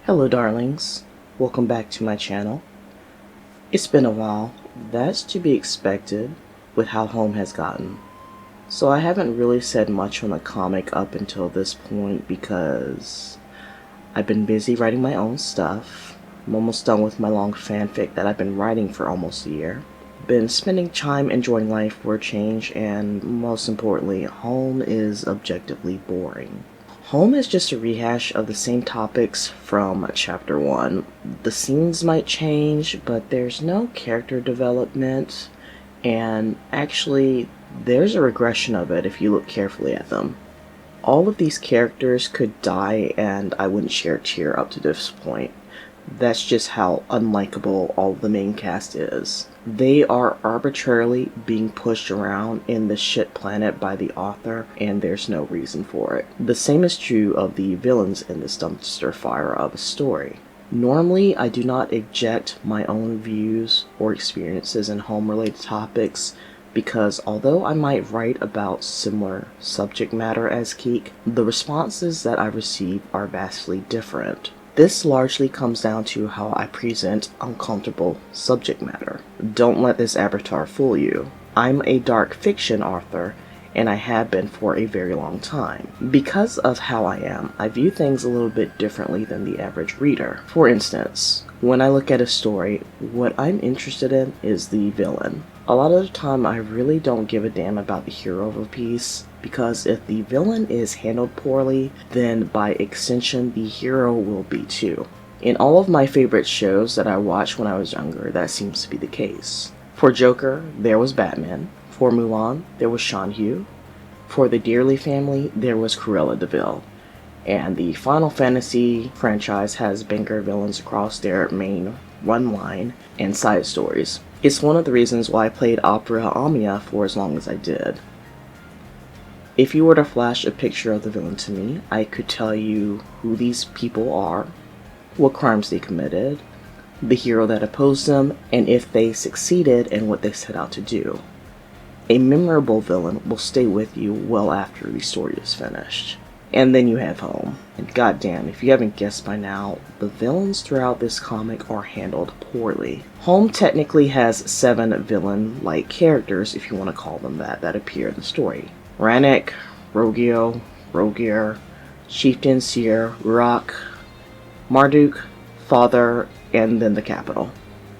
Hello darlings, welcome back to my channel. It's been a while, that's to be expected with how home has gotten. So I haven't really said much on the comic up until this point because I've been busy writing my own stuff. I'm almost done with my long fanfic that I've been writing for almost a year. Been spending time enjoying life for a change, and most importantly, home is objectively boring. Home is just a rehash of the same topics from Chapter 1. The scenes might change, but there's no character development, and actually, there's a regression of it if you look carefully at them. All of these characters could die and I wouldn't share a tear up to this point. That's just how unlikable all of the main cast is. They are arbitrarily being pushed around in the shit planet by the author, and there's no reason for it. The same is true of the villains in this dumpster fire of a story. Normally, I do not eject my own views or experiences in home-related topics, because although I might write about similar subject matter as Keek, the responses that I receive are vastly different. This largely comes down to how I present uncomfortable subject matter. Don't let this avatar fool you. I'm a dark fiction author, and I have been for a very long time. Because of how I am, I view things a little bit differently than the average reader. For instance, when I look at a story, what I'm interested in is the villain. A lot of the time, I really don't give a damn about the hero of a piece, because if the villain is handled poorly, then by extension, the hero will be too. In all of my favorite shows that I watched when I was younger, that seems to be the case. For Joker, there was Batman. For Mulan, there was Sean Hu. For the Dearly family, there was Cruella de Vil. And the Final Fantasy franchise has banger villains across their main run line and side stories. It's one of the reasons why I played Opera Omnia for as long as I did. If you were to flash a picture of the villain to me, I could tell you who these people are, what crimes they committed, the hero that opposed them, and if they succeeded in what they set out to do. A memorable villain will stay with you well after the story is finished. And then you have home. And goddamn, if you haven't guessed by now, the villains throughout this comic are handled poorly. Home technically has 7 villain-like characters, if you want to call them that appear in the story. Rannick, Rogio, Rogier, Chieftain Seer, Rock, Marduk, Father, and then the Capital.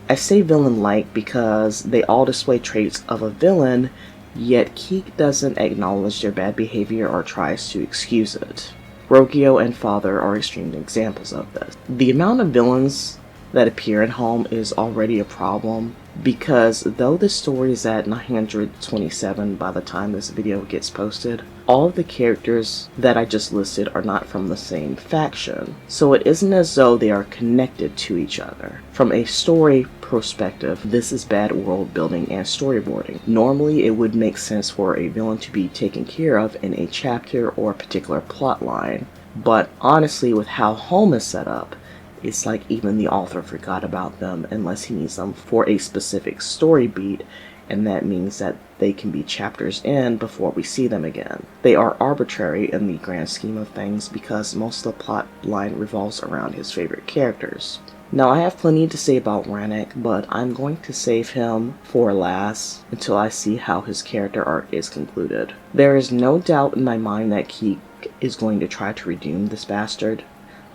I say villain-like because they all display traits of a villain, yet Keek doesn't acknowledge their bad behavior or tries to excuse it. Rogio and Father are extreme examples of this. The amount of villains that appear in Home is already a problem, because though the story is at 927 by the time this video gets posted, all of the characters that I just listed are not from the same faction, so it isn't as though they are connected to each other. From a story perspective, this is bad world building and storyboarding. Normally, it would make sense for a villain to be taken care of in a chapter or a particular plot line, but honestly, with how Home is set up, it's like even the author forgot about them unless he needs them for a specific story beat, and that means that they can be chapters in before we see them again. They are arbitrary in the grand scheme of things because most of the plot line revolves around his favorite characters. Now, I have plenty to say about Rannick, but I'm going to save him for last until I see how his character arc is concluded. There is no doubt in my mind that Keek is going to try to redeem this bastard.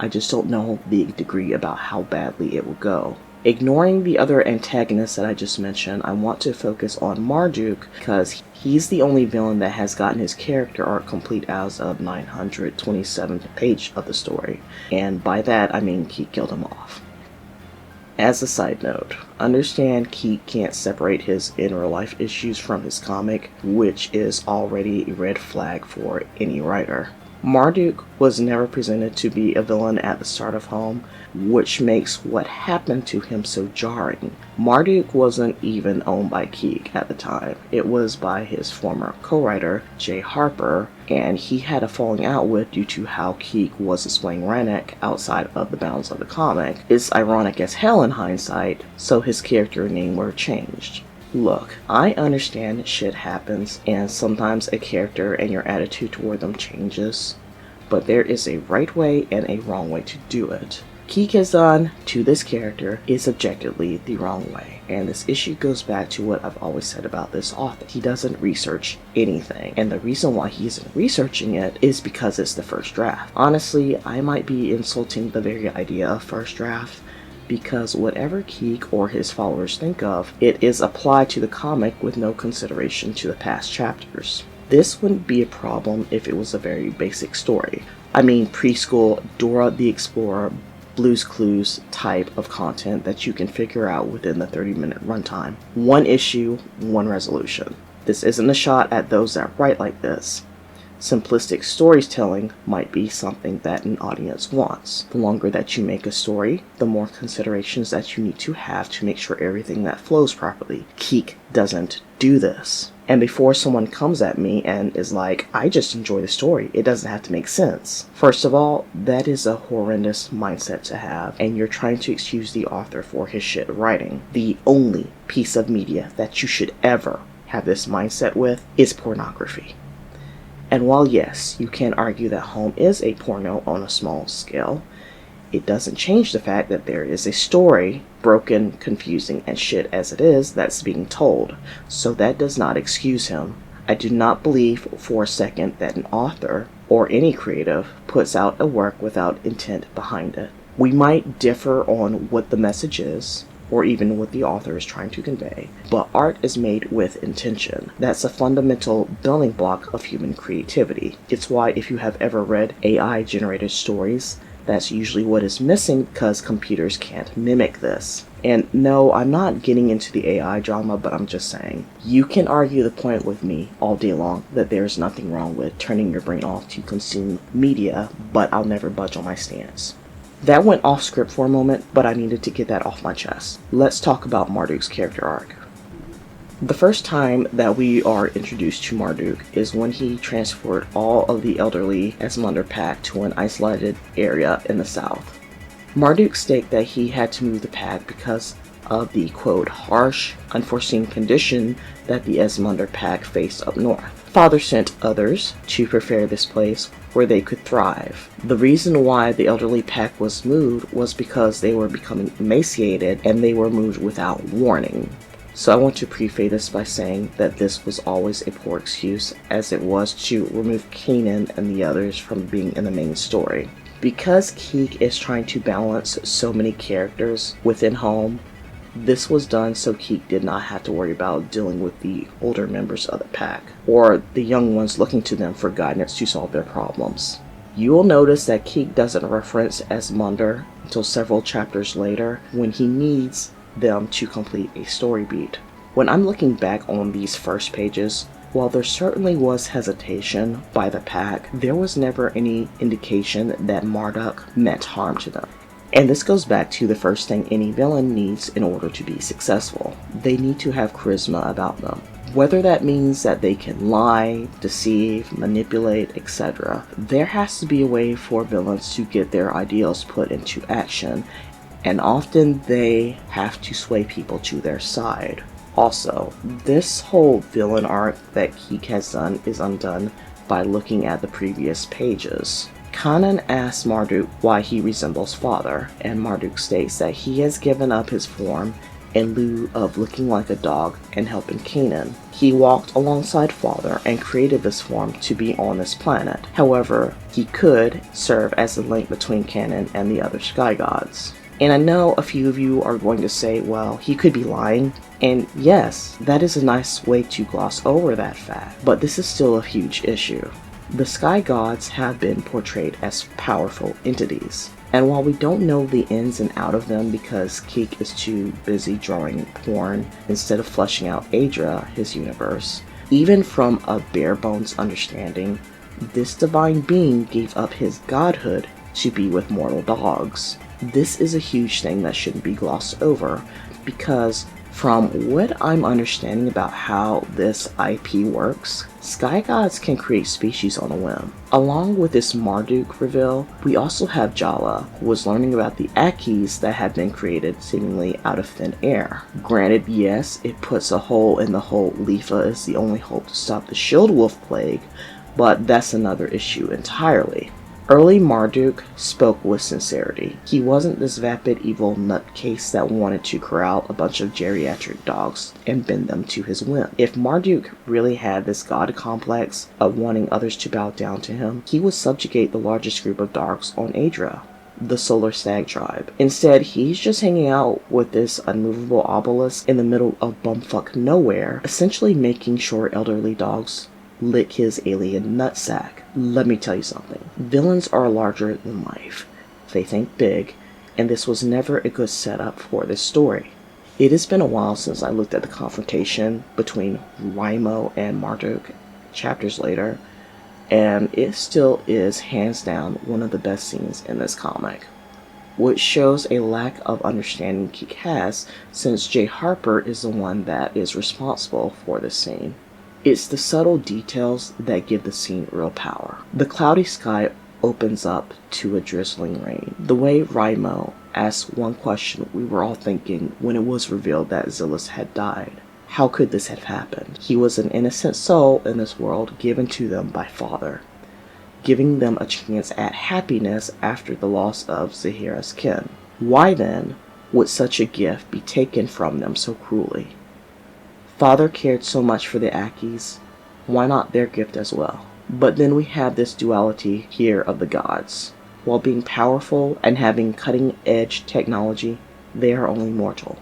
I just don't know the degree about how badly it will go. Ignoring the other antagonists that I just mentioned, I want to focus on Marduk because he's the only villain that has gotten his character arc complete as of 927th page of the story, and by that I mean Keek killed him off. As a side note, understand Keek can't separate his in real life issues from his comic, which is already a red flag for any writer. Marduk was never presented to be a villain at the start of Home, which makes what happened to him so jarring. Marduk wasn't even owned by Keek at the time. It was by his former co-writer, Jay Harper, and he had a falling out with due to how Keek was displaying Rannick outside of the bounds of the comic. It's ironic as hell in hindsight, so his character name were changed. Look, I understand shit happens, and sometimes a character and your attitude toward them changes, but there is a right way and a wrong way to do it. Keek has done to this character is objectively the wrong way, and this issue goes back to what I've always said about this author. He doesn't research anything, and the reason why he isn't researching it is because it's the first draft. Honestly, I might be insulting the very idea of first draft, because whatever Keek or his followers think of, it is applied to the comic with no consideration to the past chapters. This wouldn't be a problem if it was a very basic story. I mean preschool Dora the Explorer, Blue's Clues type of content that you can figure out within the 30-minute runtime. One issue, one resolution. This isn't a shot at those that write like this. Simplistic storytelling might be something that an audience wants. The longer that you make a story, the more considerations that you need to have to make sure everything that flows properly. Keek doesn't do this. And before someone comes at me and is like, I just enjoy the story, it doesn't have to make sense. First of all, that is a horrendous mindset to have, and you're trying to excuse the author for his shit writing. The only piece of media that you should ever have this mindset with is pornography. And while yes, you can argue that Home is a porno on a small scale, it doesn't change the fact that there is a story, broken, confusing, and shit as it is, that's being told. So that does not excuse him. I do not believe for a second that an author, or any creative, puts out a work without intent behind it. We might differ on what the message is, or even what the author is trying to convey, but art is made with intention. That's a fundamental building block of human creativity. It's why if you have ever read AI-generated stories, that's usually what is missing because computers can't mimic this. And no, I'm not getting into the AI drama, but I'm just saying, you can argue the point with me all day long that there's nothing wrong with turning your brain off to consume media, but I'll never budge on my stance. That went off script for a moment, but I needed to get that off my chest. Let's talk about Marduk's character arc. The first time that we are introduced to Marduk is when he transferred all of the elderly Asmundar pack to an isolated area in the south. Marduk stated that he had to move the pack because of the, quote, harsh, unforeseen condition that the Asmundar pack faced up north. Father sent others to prepare this place where they could thrive. The reason why the elderly pack was moved was because they were becoming emaciated and they were moved without warning. So I want to preface this by saying that this was always a poor excuse, as it was to remove Kanan and the others from being in the main story. Because Keek is trying to balance so many characters within Home, this was done so Keek did not have to worry about dealing with the older members of the pack, or the young ones looking to them for guidance to solve their problems. You will notice that Keek doesn't reference Asmundar until several chapters later when he needs them to complete a story beat. When I'm looking back on these first pages, while there certainly was hesitation by the pack, there was never any indication that Marduk meant harm to them. And this goes back to the first thing any villain needs in order to be successful. They need to have charisma about them. Whether that means that they can lie, deceive, manipulate, etc., there has to be a way for villains to get their ideals put into action, and often they have to sway people to their side. Also, this whole villain arc that Keek has done is undone by looking at the previous pages. Kanan asks Marduk why he resembles Father, and Marduk states that he has given up his form in lieu of looking like a dog and helping Kanan. He walked alongside Father and created this form to be on this planet. However, he could serve as the link between Kanan and the other sky gods. And I know a few of you are going to say, well, he could be lying. And yes, that is a nice way to gloss over that fact, but this is still a huge issue. The sky gods have been portrayed as powerful entities, and while we don't know the ins and out of them because Keek is too busy drawing porn instead of fleshing out Aedra, his universe, even from a bare bones understanding, this divine being gave up his godhood to be with mortal dogs. This is a huge thing that shouldn't be glossed over, because from what I'm understanding about how this IP works, sky gods can create species on a whim. Along with this Marduk reveal, we also have Jala, who was learning about the Akis that had been created seemingly out of thin air. Granted, yes, it puts a hole in the whole Lifa is the only hope to stop the Shield Wolf plague, but that's another issue entirely. Early Marduk spoke with sincerity. He wasn't this vapid evil nutcase that wanted to corral a bunch of geriatric dogs and bend them to his whim. If Marduk really had this god complex of wanting others to bow down to him, he would subjugate the largest group of dogs on Adria, the Solar Stag tribe. Instead, he's just hanging out with this unmovable obelisk in the middle of bumfuck nowhere, essentially making sure elderly dogs lick his alien nutsack. Let me tell you something. Villains are larger than life. They think big, and this was never a good setup for this story. It has been a while since I looked at the confrontation between Raimo and Marduk chapters later, and it still is hands down one of the best scenes in this comic, which shows a lack of understanding Keek has, since Jay Harper is the one that is responsible for this scene. It's the subtle details that give the scene real power. The cloudy sky opens up to a drizzling rain. The way Raimo asks one question we were all thinking when it was revealed that Zillus had died. How could this have happened? He was an innocent soul in this world given to them by Father, giving them a chance at happiness after the loss of Zahira's kin. Why then would such a gift be taken from them so cruelly? Father cared so much for the Akis, why not their gift as well? But then we have this duality here of the gods. While being powerful and having cutting-edge technology, they are only mortal.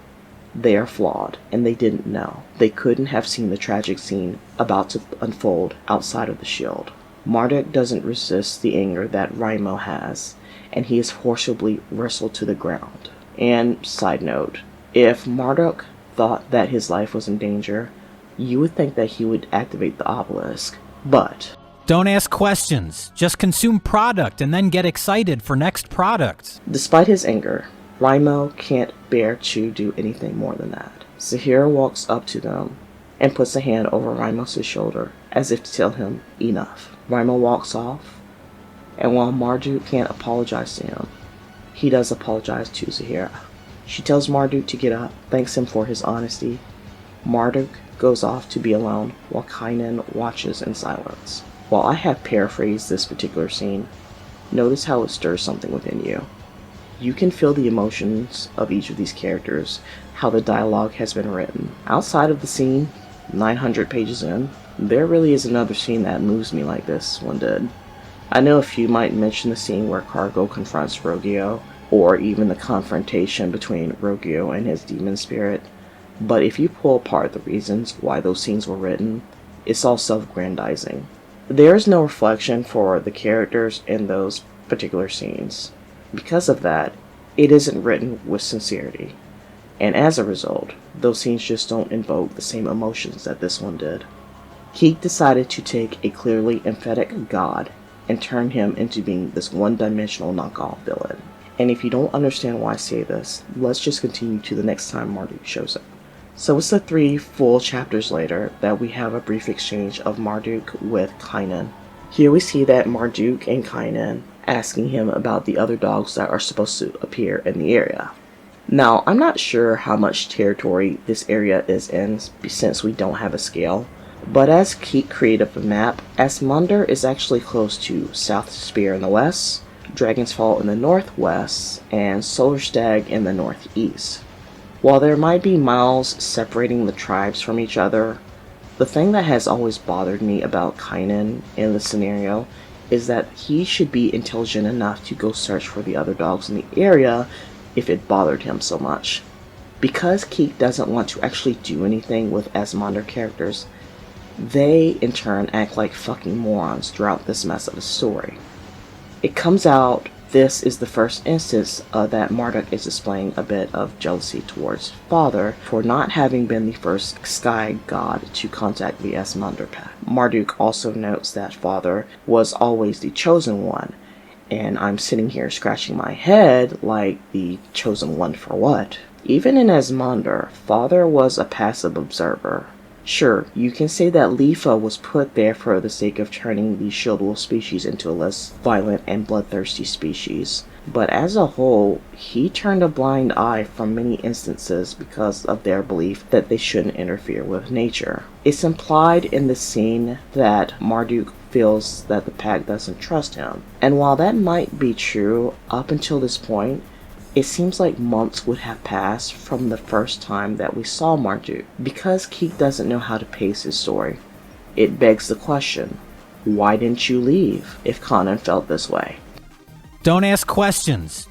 They are flawed, and they didn't know. They couldn't have seen the tragic scene about to unfold outside of the shield. Marduk doesn't resist the anger that Raimo has, and he is forcibly wrestled to the ground. And, side note, if Marduk thought that his life was in danger, you would think that he would activate the obelisk. But don't ask questions. Just consume product and then get excited for next product. Despite his anger, Raimo can't bear to do anything more than that. Zahira walks up to them and puts a hand over Raimos' shoulder as if to tell him enough. Raimo walks off, and while Marduk can't apologize to him, he does apologize to Zahira. She tells Marduk to get up, thanks him for his honesty. Marduk goes off to be alone while Kynan watches in silence. While I have paraphrased this particular scene, notice how it stirs something within you. You can feel the emotions of each of these characters, how the dialogue has been written. Outside of the scene, 900 pages in, there really is another scene that moves me like this one did. I know a few might mention the scene where Cargo confronts Rogio, or even the confrontation between Rogio and his demon spirit, but if you pull apart the reasons why those scenes were written, it's all self-aggrandizing. There is no reflection for the characters in those particular scenes. Because of that, it isn't written with sincerity, and as a result, those scenes just don't invoke the same emotions that this one did. Keek decided to take a clearly emphatic god and turn him into being this one-dimensional knockoff villain. And if you don't understand why I say this, let's just continue to the next time Marduk shows up. So it's the 3 full chapters later that we have a brief exchange of Marduk with Kynan. Here we see that Marduk and Kynan asking him about the other dogs that are supposed to appear in the area. Now, I'm not sure how much territory this area is in since we don't have a scale, but as Keek created the map, Asmundar is actually close to South Spear in the west, Dragon's Fall in the northwest, and Solar Stag in the northeast. While there might be miles separating the tribes from each other, the thing that has always bothered me about Kynan in this scenario is that he should be intelligent enough to go search for the other dogs in the area if it bothered him so much. Because Keek doesn't want to actually do anything with Asmundar characters, they in turn act like fucking morons throughout this mess of a story. It comes out this is the first instance that Marduk is displaying a bit of jealousy towards Father for not having been the first sky god to contact the Asmundar path. Marduk also notes that Father was always the chosen one, and I'm sitting here scratching my head like the chosen one for what? Even in Asmundar, Father was a passive observer. Sure, you can say that Lifa was put there for the sake of turning the Shield Wolf species into a less violent and bloodthirsty species, but as a whole, he turned a blind eye from many instances because of their belief that they shouldn't interfere with nature. It's implied in the scene that Marduk feels that the pack doesn't trust him, and while that might be true up until this point, it seems like months would have passed from the first time that we saw Marduk. Because Keek doesn't know how to pace his story, it begs the question, why didn't you leave if Kanan felt this way? Don't ask questions.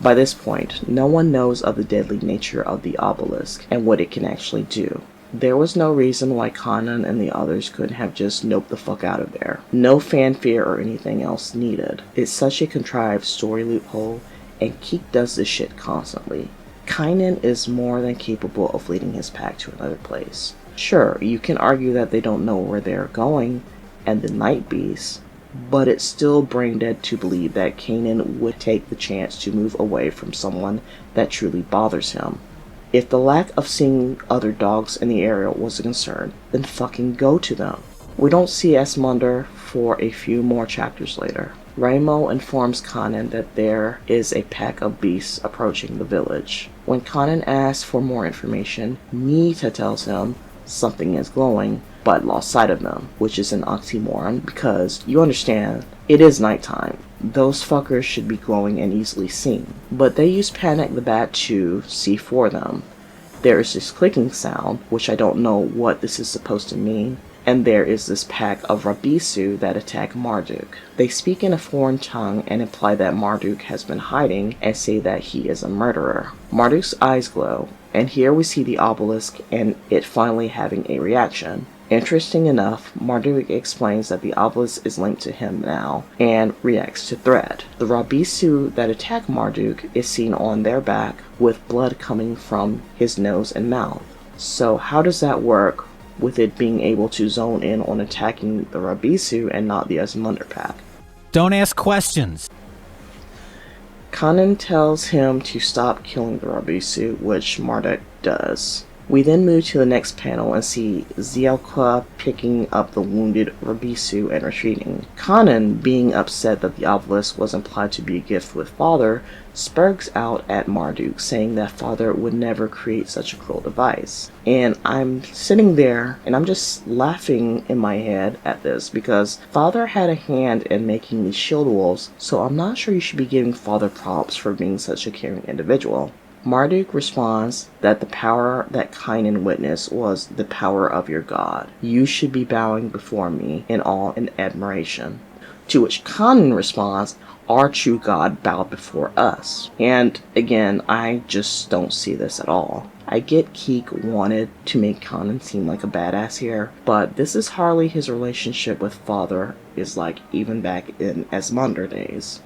By this point, no one knows of the deadly nature of the obelisk and what it can actually do. There was no reason why Kanan and the others couldn't have just noped the fuck out of there. No fanfare or anything else needed. It's such a contrived story loophole, and Keek does this shit constantly. Kanan is more than capable of leading his pack to another place. Sure, you can argue that they don't know where they're going, and the Night Beast, but it's still brain dead to believe that Kanan would take the chance to move away from someone that truly bothers him. If the lack of seeing other dogs in the area was a concern, then fucking go to them. We don't see Asmundar for a few more chapters later. Raimo informs Kanan that there is a pack of beasts approaching the village. When Kanan asks for more information, Nita tells him something is glowing, but lost sight of them, which is an oxymoron because, you understand, it is nighttime. Those fuckers should be glowing and easily seen. But they use Panic the Bat to see for them. There is this clicking sound, which I don't know what this is supposed to mean, and there is this pack of Rabisu that attack Marduk. They speak in a foreign tongue and imply that Marduk has been hiding and say that he is a murderer. Marduk's eyes glow, and here we see the obelisk and it finally having a reaction. Interesting enough, Marduk explains that the obelisk is linked to him now and reacts to threat. The Rabisu that attack Marduk is seen on their back with blood coming from his nose and mouth. So how does that work with it being able to zone in on attacking the Rabisu and not the Asmundar pack? Don't ask questions. Kanan tells him to stop killing the Rabisu, which Marduk does. We then move to the next panel and see Zielka picking up the wounded Rabisu and retreating. Kanan, being upset that the obelisk was implied to be a gift with Father, spurgs out at Marduk, saying that Father would never create such a cruel device. And I'm sitting there and I'm just laughing in my head at this because Father had a hand in making these shield wolves, so I'm not sure you should be giving Father props for being such a caring individual. Marduk responds that the power that Kanan witnessed was the power of your God. You should be bowing before me in awe and admiration. To which Kanan responds, our true God bowed before us. And again, I just don't see this at all. I get Keek wanted to make Kanan seem like a badass here, but this is hardly his relationship with Father is like even back in Asmundar days.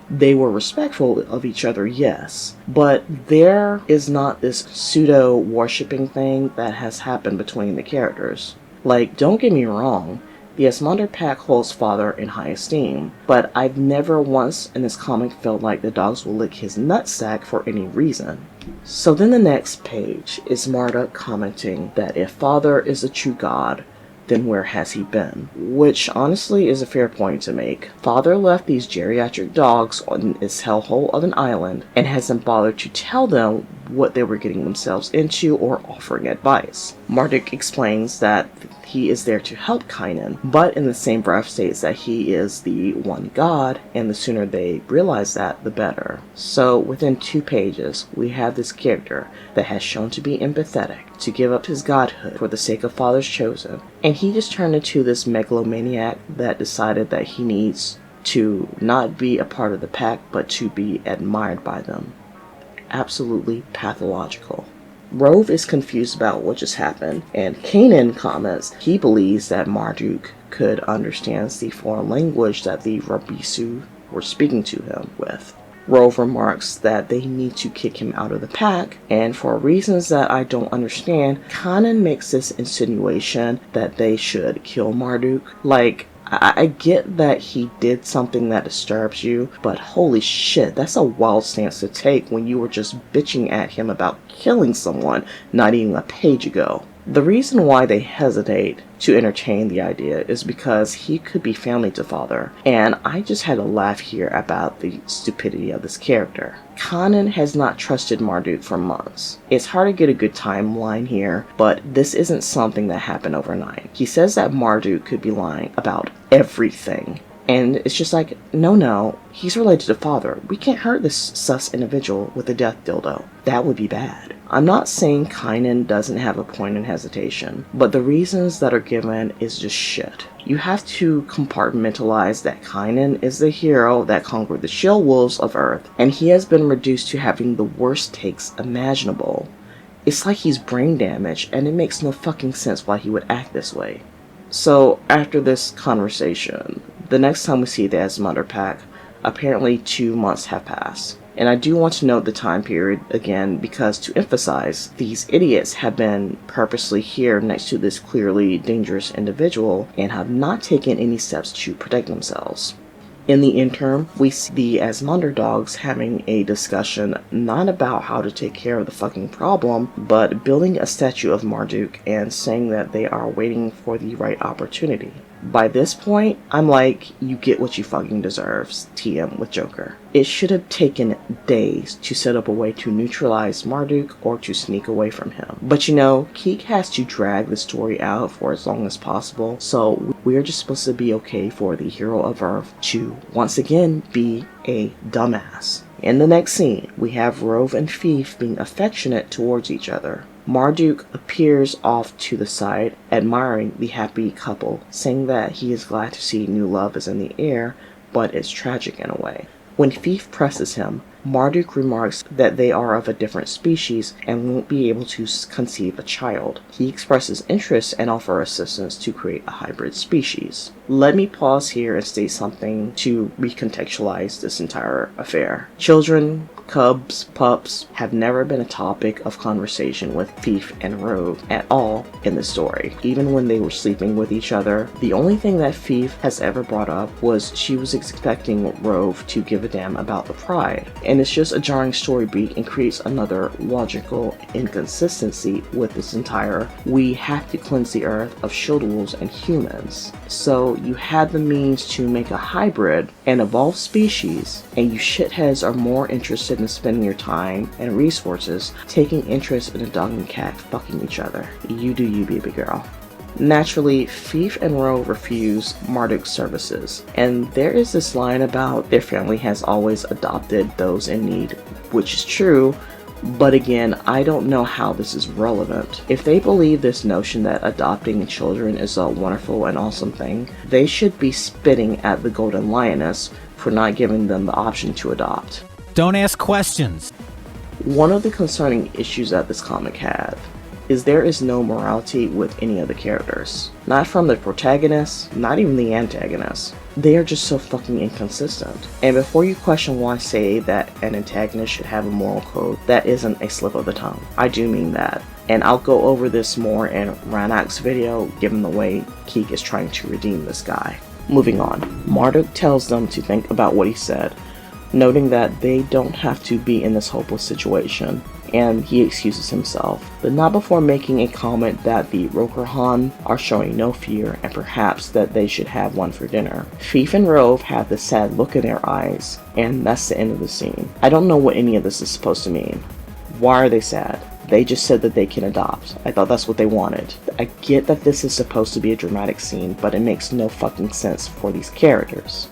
They were respectful of each other, yes, but there is not this pseudo-worshipping thing that has happened between the characters. Like, don't get me wrong, the Asmundar pack holds Father in high esteem, but I've never once in this comic felt like the dogs will lick his nutsack for any reason. So then the next page is Marduk commenting that if Father is a true god, then where has he been? Which honestly is a fair point to make. Father left these geriatric dogs on this hellhole of an island and hasn't bothered to tell them what they were getting themselves into or offering advice. Marduk explains that he is there to help Kanan, but in the same breath states that he is the one god, and the sooner they realize that, the better. So within 2 pages, we have this character that has shown to be empathetic, to give up his godhood for the sake of Father's chosen, and he just turned into this megalomaniac that decided that he needs to not be a part of the pack, but to be admired by them. Absolutely pathological. Rove is confused about what just happened, and Kanan comments he believes that Marduk could understand the foreign language that the Rabisu were speaking to him with. Rove remarks that they need to kick him out of the pack, and for reasons that I don't understand, Kanan makes this insinuation that they should kill Marduk. Like, I get that he did something that disturbs you, but holy shit, that's a wild stance to take when you were just bitching at him about killing someone not even a page ago. The reason why they hesitate to entertain the idea is because he could be family to Father, and I just had a laugh here about the stupidity of this character. Kanan has not trusted Marduk for months. It's hard to get a good timeline here, but this isn't something that happened overnight. He says that Marduk could be lying about everything. And it's just like, no, he's related to Father. We can't hurt this sus individual with a death dildo. That would be bad. I'm not saying Kanan doesn't have a point in hesitation, but the reasons that are given is just shit. You have to compartmentalize that Kanan is the hero that conquered the Shield Wolves of Earth, and he has been reduced to having the worst takes imaginable. It's like he's brain damaged, and it makes no fucking sense why he would act this way. So, after this conversation, the next time we see the Asmundar pack, apparently 2 months have passed. And I do want to note the time period again because to emphasize, these idiots have been purposely here next to this clearly dangerous individual and have not taken any steps to protect themselves. In the interim, we see the Asmundar dogs having a discussion not about how to take care of the fucking problem, but building a statue of Marduk and saying that they are waiting for the right opportunity. By this point, I'm like, you get what you fucking deserve, TM with Joker. It should have taken days to set up a way to neutralize Marduk or to sneak away from him. But you know, Keek has to drag the story out for as long as possible, so we're just supposed to be okay for the hero of Earth to once again be a dumbass. In the next scene, we have Rove and Fief being affectionate towards each other. Marduk appears off to the side, admiring the happy couple, saying that he is glad to see new love is in the air, but it's tragic in a way. When Fief presses him, Marduk remarks that they are of a different species and won't be able to conceive a child. He expresses interest and offers assistance to create a hybrid species. Let me pause here and state something to recontextualize this entire affair. Children, cubs, pups have never been a topic of conversation with Fief and Rove at all in the story. Even when they were sleeping with each other, the only thing that Fief has ever brought up was she was expecting Rove to give a damn about the pride. And it's just a jarring story beat and creates another logical inconsistency with this entire we have to cleanse the earth of shield wolves and humans. So you had the means to make a hybrid and evolve species, and you shitheads are more interested in spending your time and resources taking interest in a dog and cat fucking each other. You do you, baby girl. Naturally, Fief and Rove refuse Marduk's services, and there is this line about their family has always adopted those in need, which is true, but again, I don't know how this is relevant. If they believe this notion that adopting children is a wonderful and awesome thing, they should be spitting at the Golden Lioness for not giving them the option to adopt. Don't ask questions. One of the concerning issues that this comic had is there is no morality with any of the characters. Not from the protagonist, not even the antagonist. They are just so fucking inconsistent. And before you question why I say that an antagonist should have a moral code, that isn't a slip of the tongue. I do mean that. And I'll go over this more in Ranak's video, given the way Keek is trying to redeem this guy. Moving on, Marduk tells them to think about what he said, noting that they don't have to be in this hopeless situation, and he excuses himself, but not before making a comment that the Rokurhan are showing no fear and perhaps that they should have one for dinner. Fief and Rove have this sad look in their eyes, and that's the end of the scene. I don't know what any of this is supposed to mean. Why are they sad? They just said that they can adopt. I thought that's what they wanted. I get that this is supposed to be a dramatic scene, but it makes no fucking sense for these characters.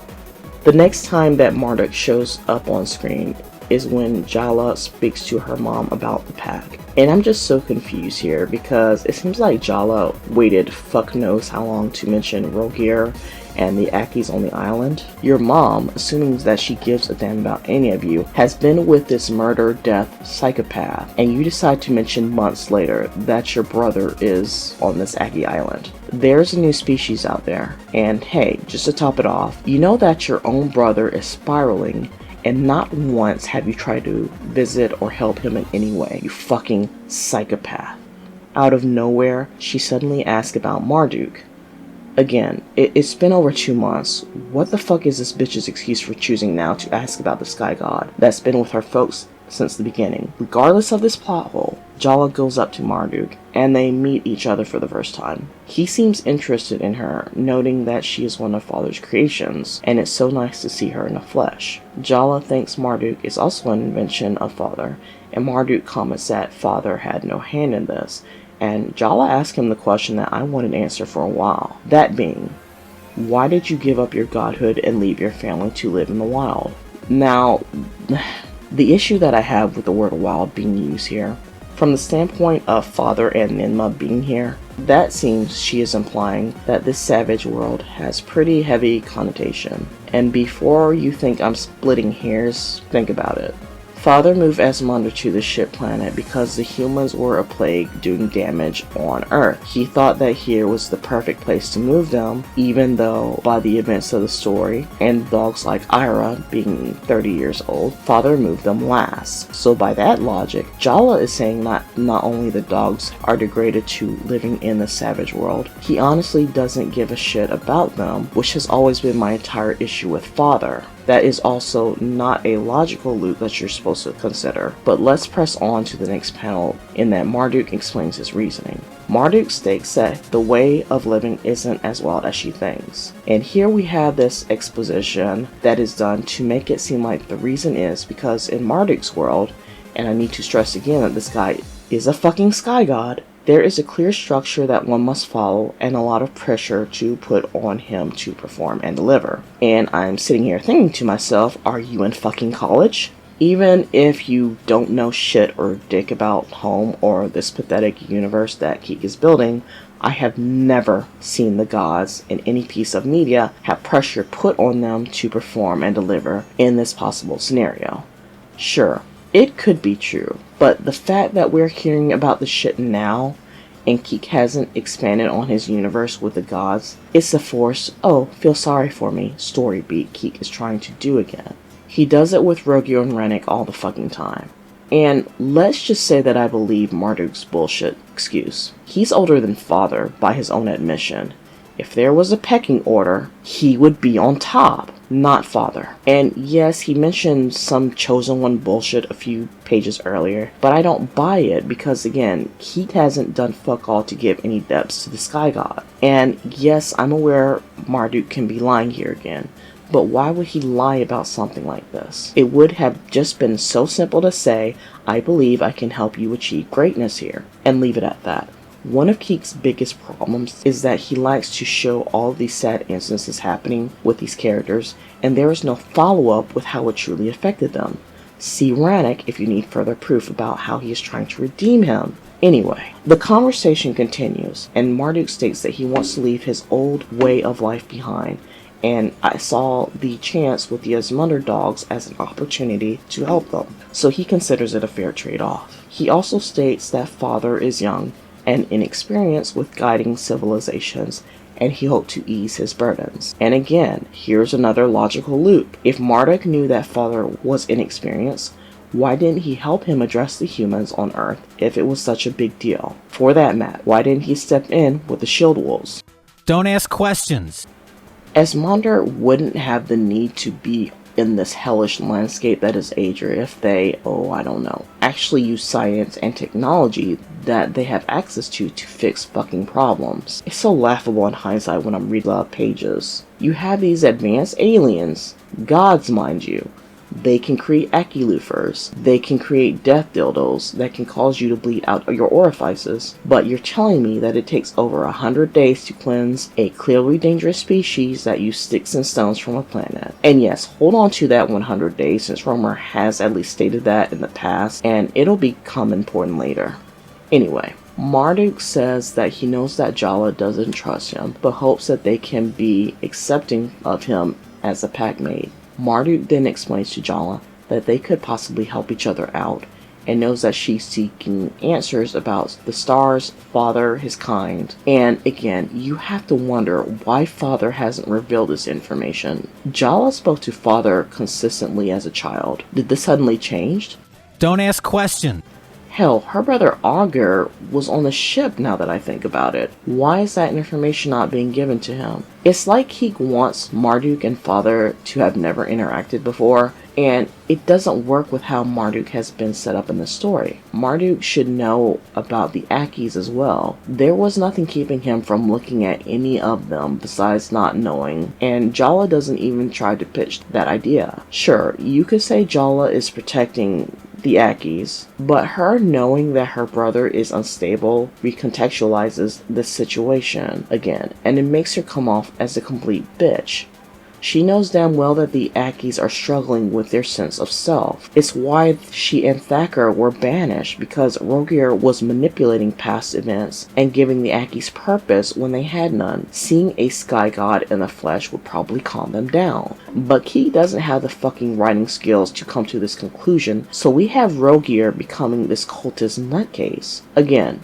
The next time that Marduk shows up on screen is when Jala speaks to her mom about the pack. And I'm just so confused here because it seems like Jala waited fuck knows how long to mention Rogear and the Akis on the island. Your mom, assuming that she gives a damn about any of you, has been with this murder, death, psychopath, and you decide to mention months later that your brother is on this Aki island. There's a new species out there, and hey, just to top it off, you know that your own brother is spiraling, and not once have you tried to visit or help him in any way, you fucking psychopath. Out of nowhere, she suddenly asks about Marduk. Again, it's been over 2 months. What the fuck is this bitch's excuse for choosing now to ask about the Sky God that's been with her folks since the beginning. Regardless of this plot hole, Jala goes up to Marduk, and they meet each other for the first time. He seems interested in her, noting that she is one of Father's creations, and it's so nice to see her in the flesh. Jala thinks Marduk is also an invention of Father, and Marduk comments that Father had no hand in this, and Jala asks him the question that I wanted to answer for a while. That being, why did you give up your godhood and leave your family to live in the wild? Now, the issue that I have with the word wild being used here, from the standpoint of Father and Ninmah being here, that seems she is implying that this savage world has pretty heavy connotation. And before you think I'm splitting hairs, think about it. Father moved Asmundar to the ship planet because the humans were a plague doing damage on Earth. He thought that here was the perfect place to move them, even though by the events of the story, and dogs like Ira being 30 years old, Father moved them last. So by that logic, Jala is saying that not only the dogs are degraded to living in the savage world, he honestly doesn't give a shit about them, which has always been my entire issue with Father. That is also not a logical loop that you're supposed to consider. But let's press on to the next panel in that Marduk explains his reasoning. Marduk states that the way of living isn't as wild as she thinks. And here we have this exposition that is done to make it seem like the reason is because in Marduk's world, and I need to stress again that this guy is a fucking sky god, there is a clear structure that one must follow and a lot of pressure to put on him to perform and deliver. And I'm sitting here thinking to myself, are you in fucking college? Even if you don't know shit or dick about home or this pathetic universe that Keek is building, I have never seen the gods in any piece of media have pressure put on them to perform and deliver in this possible scenario. Sure, it could be true, but the fact that we're hearing about the shit now, and Keek hasn't expanded on his universe with the gods, it's the forced, oh, feel sorry for me, story beat Keek is trying to do again. He does it with Rogyo and Rennick all the fucking time. And let's just say that I believe Marduk's bullshit excuse. He's older than Father, by his own admission. If there was a pecking order, he would be on top, not Father. And yes, he mentioned some Chosen One bullshit a few pages earlier, but I don't buy it because again, Keek hasn't done fuck all to give any depths to the Sky God. And yes, I'm aware Marduk can be lying here again, but why would he lie about something like this? It would have just been so simple to say, I believe I can help you achieve greatness here, and leave it at that. One of Keek's biggest problems is that he likes to show all these sad instances happening with these characters, and there is no follow-up with how it truly affected them. See Rannick if you need further proof about how he is trying to redeem him. Anyway, the conversation continues, and Marduk states that he wants to leave his old way of life behind, and I saw the chance with the Asmundar dogs as an opportunity to help them, so he considers it a fair trade-off. He also states that Father is young and inexperienced with guiding civilizations, and he hoped to ease his burdens. And again, here's another logical loop. If Marduk knew that Father was inexperienced, why didn't he help him address the humans on Earth if it was such a big deal? For that matter, why didn't he step in with the Shield Wolves? Don't ask questions. Asmundar wouldn't have the need to be in this hellish landscape that is Aegir if they, actually use science and technology that they have access to fix fucking problems. It's so laughable in hindsight when I'm reading the pages. You have these advanced aliens, gods mind you. They can create Akilufers. They can create death dildos that can cause you to bleed out your orifices. But you're telling me that it takes over 100 days to cleanse a clearly dangerous species that use sticks and stones from a planet. And yes, hold on to that 100 days since Romer has at least stated that in the past, and it'll become important later. Anyway, Marduk says that he knows that Jala doesn't trust him, but hopes that they can be accepting of him as a packmate. Marduk then explains to Jala that they could possibly help each other out, and knows that she's seeking answers about the stars, Father, his kind. And again, you have to wonder why Father hasn't revealed this information. Jala spoke to Father consistently as a child. Did this suddenly change? Don't ask questions. Hell, her brother Augur was on the ship now that I think about it. Why is that information not being given to him? It's like he wants Marduk and Father to have never interacted before, And it doesn't work with how Marduk has been set up in the story. Marduk should know about the Akis as well. There was nothing keeping him from looking at any of them besides not knowing, and Jala doesn't even try to pitch that idea. Sure, you could say Jala is protecting the Akis, but her knowing that her brother is unstable recontextualizes the situation again, and it makes her come off as a complete bitch. She knows damn well that the Akis are struggling with their sense of self. It's why she and Thacker were banished, because Rogier was manipulating past events and giving the Akis purpose when they had none. Seeing a sky god in the flesh would probably calm them down. But Key doesn't have the fucking writing skills to come to this conclusion, so we have Rogier becoming this cultist nutcase. Again,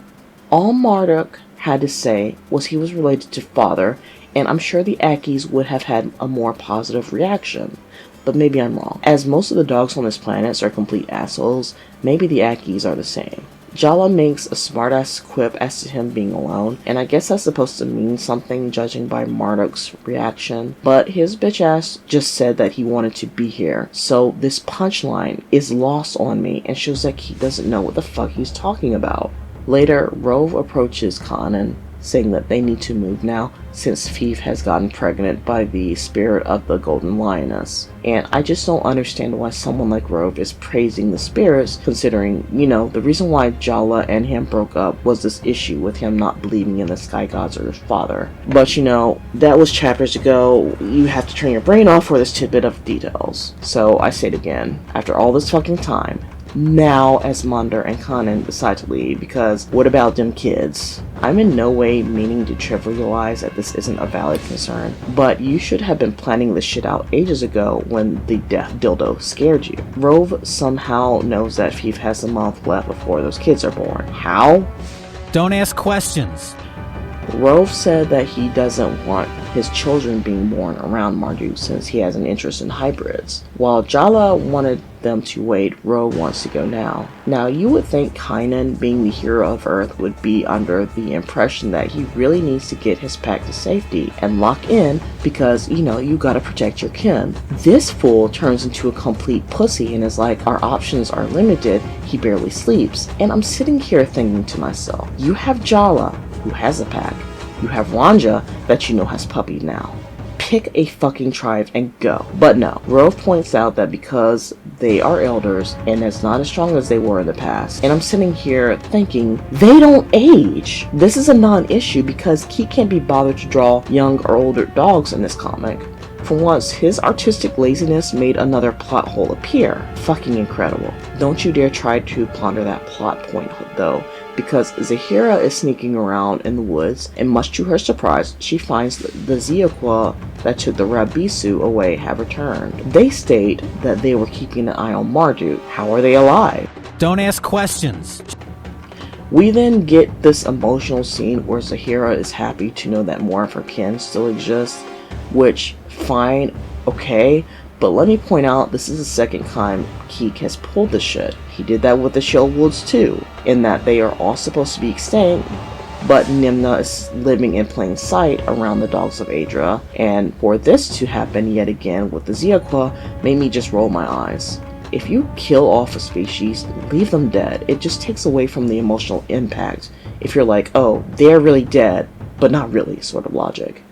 all Marduk had to say was he was related to Father, and I'm sure the Akis would have had a more positive reaction. But maybe I'm wrong. As most of the dogs on this planet are complete assholes, maybe the Akis are the same. Jala makes a smartass quip as to him being alone, and I guess that's supposed to mean something judging by Marduk's reaction, but his bitch ass just said that he wanted to be here, so this punchline is lost on me and shows that he doesn't know what the fuck he's talking about. Later, Rove approaches Kanan, saying that they need to move now since Fief has gotten pregnant by the spirit of the Golden Lioness. And I just don't understand why someone like Rove is praising the spirits, considering, the reason why Jala and him broke up was this issue with him not believing in the sky gods or his father. But that was chapters ago. You have to turn your brain off for this tidbit of details. So I say it again, after all this fucking time, now Esmander and Kanan decide to leave, because what about them kids? I'm in no way meaning to trivialize that this isn't a valid concern, but you should have been planning this shit out ages ago when the death dildo scared you. Rove somehow knows that Fief has a month left before those kids are born. How? Don't ask questions. Rove said that he doesn't want his children being born around Marduk since he has an interest in hybrids. While Jala wanted them to wait, Rove wants to go now. Now, you would think Kanan, being the hero of Earth, would be under the impression that he really needs to get his pack to safety and lock in because, you gotta protect your kin. This fool turns into a complete pussy and is like, our options are limited, he barely sleeps. And I'm sitting here thinking to myself, you have Jala, who has a pack. You have Ranja, that has puppies now. Pick a fucking tribe and go. But no, Rove points out that because they are elders and it's not as strong as they were in the past. And I'm sitting here thinking, they don't age. This is a non-issue because Key can't be bothered to draw young or older dogs in this comic. For once, his artistic laziness made another plot hole appear. Fucking incredible. Don't you dare try to ponder that plot point though, because Zahira is sneaking around in the woods, and much to her surprise, she finds the Ziaqua that took the Rabisu away have returned. They state that they were keeping an eye on Marduk. How are they alive? Don't ask questions. We then get this emotional scene where Zahira is happy to know that more of her kin still exists, which, fine, okay, but let me point out this is the second time Keek has pulled this shit. He did that with the Shellwoods too, in that they are all supposed to be extinct, but Nimna is living in plain sight around the dogs of Adra, and for this to happen yet again with the Ziaqua made me just roll my eyes. If you kill off a species, leave them dead. It just takes away from the emotional impact if you're like, oh, they're really dead, but not really sort of logic.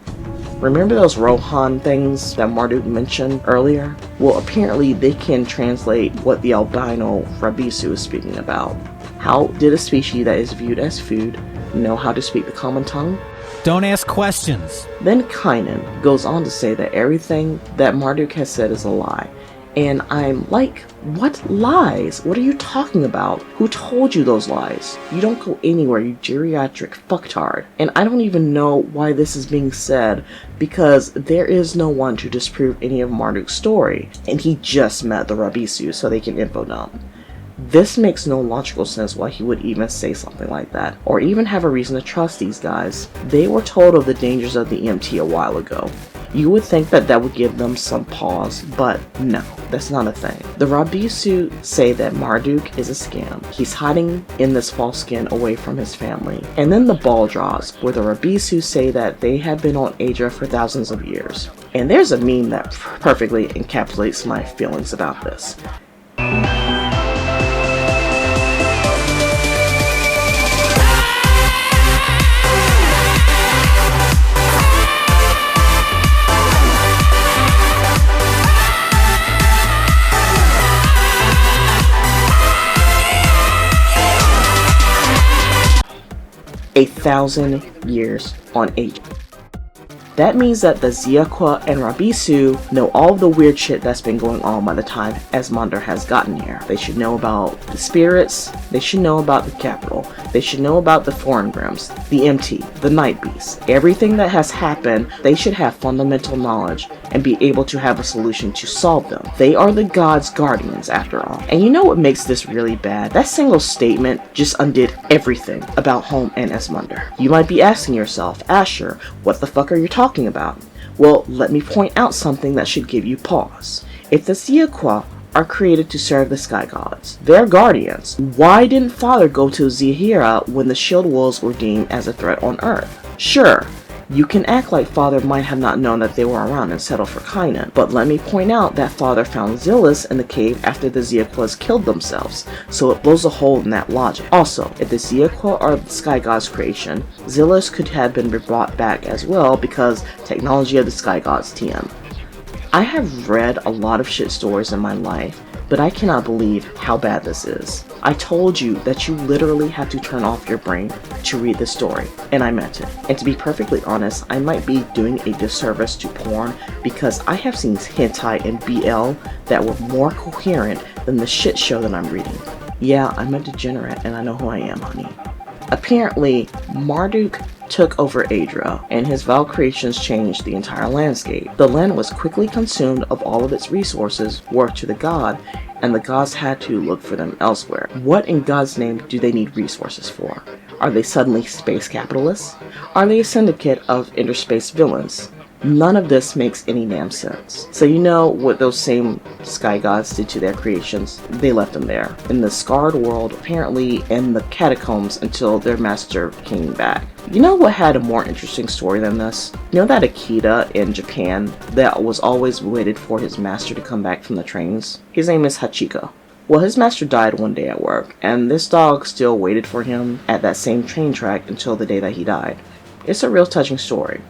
Remember those Rohan things that Marduk mentioned earlier? Well, apparently they can translate what the albino Rabisu is speaking about. How did a species that is viewed as food know how to speak the common tongue? Don't ask questions. Then Kanan goes on to say that everything that Marduk has said is a lie. And I'm like, what lies? What are you talking about? Who told you those lies? You don't go anywhere, you geriatric fucktard. And I don't even know why this is being said, because there is no one to disprove any of Marduk's story. And he just met the Rabisu, so they can info dump. This makes no logical sense why he would even say something like that, or even have a reason to trust these guys. They were told of the dangers of the EMT a while ago. You would think that that would give them some pause, but no, that's not a thing. The Rabisu say that Marduk is a scam. He's hiding in this false skin away from his family. And then the ball draws, where the Rabisu say that they have been on Adra for thousands of years. And there's a meme that perfectly encapsulates my feelings about this. A 1,000 years on age. That means that the Xiaqua and Rabisu know all of the weird shit that's been going on by the time Esmonder has gotten here. They should know about the spirits, they should know about the capital, they should know about the foreign realms, the MT, the Night Beast. Everything that has happened, they should have fundamental knowledge and be able to have a solution to solve them. They are the gods' guardians after all. And you know what makes this really bad? That single statement just undid everything about Home and Esmonder. You might be asking yourself, Asher, what the fuck are you talking about? Well, let me point out something that should give you pause. If the Xiaqua are created to serve the sky gods, they're guardians, why didn't Father go to Zahira when the Shield Wolves were deemed as a threat on Earth? Sure, you can act like Father might have not known that they were around and settled for Kynan, but let me point out that Father found Zillus in the cave after the Xiaquas killed themselves, so it blows a hole in that logic. Also, if the Xiaqua are the Sky Gods' creation, Zillus could have been brought back as well because technology of the Sky Gods TM. I have read a lot of shit stories in my life, but I cannot believe how bad this is. I told you that you literally have to turn off your brain to read this story, and I meant it. And to be perfectly honest, I might be doing a disservice to porn because I have seen hentai and BL that were more coherent than the shit show that I'm reading. Yeah, I'm a degenerate and I know who I am, honey. Apparently, Marduk took over Adra, and his vile creations changed the entire landscape. The land was quickly consumed of all of its resources worth to the god, and the gods had to look for them elsewhere. What in God's name do they need resources for? Are they suddenly space capitalists? Are they a syndicate of interspace villains? None of this makes any damn sense. So you know what those same sky gods did to their creations? They left them there, in the scarred world, apparently in the catacombs until their master came back. You know what had a more interesting story than this? You know that Akita in Japan that was always waited for his master to come back from the trains? His name is Hachiko. Well, his master died one day at work, and this dog still waited for him at that same train track until the day that he died. It's a real touching story.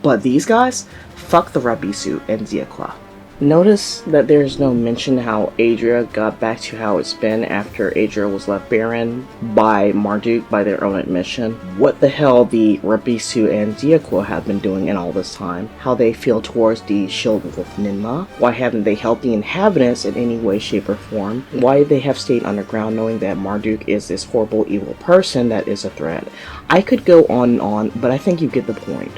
But these guys, fuck the Rabisu and Xiaqua. Notice that there's no mention how Adria got back to how it's been after Adria was left barren by Marduk by their own admission. What the hell the Rabisu and Xiaqua have been doing in all this time. How they feel towards the Shield Wolf Ninma. Why haven't they helped the inhabitants in any way, shape, or form. Why they have stayed underground knowing that Marduk is this horrible, evil person that is a threat. I could go on and on, but I think you get the point.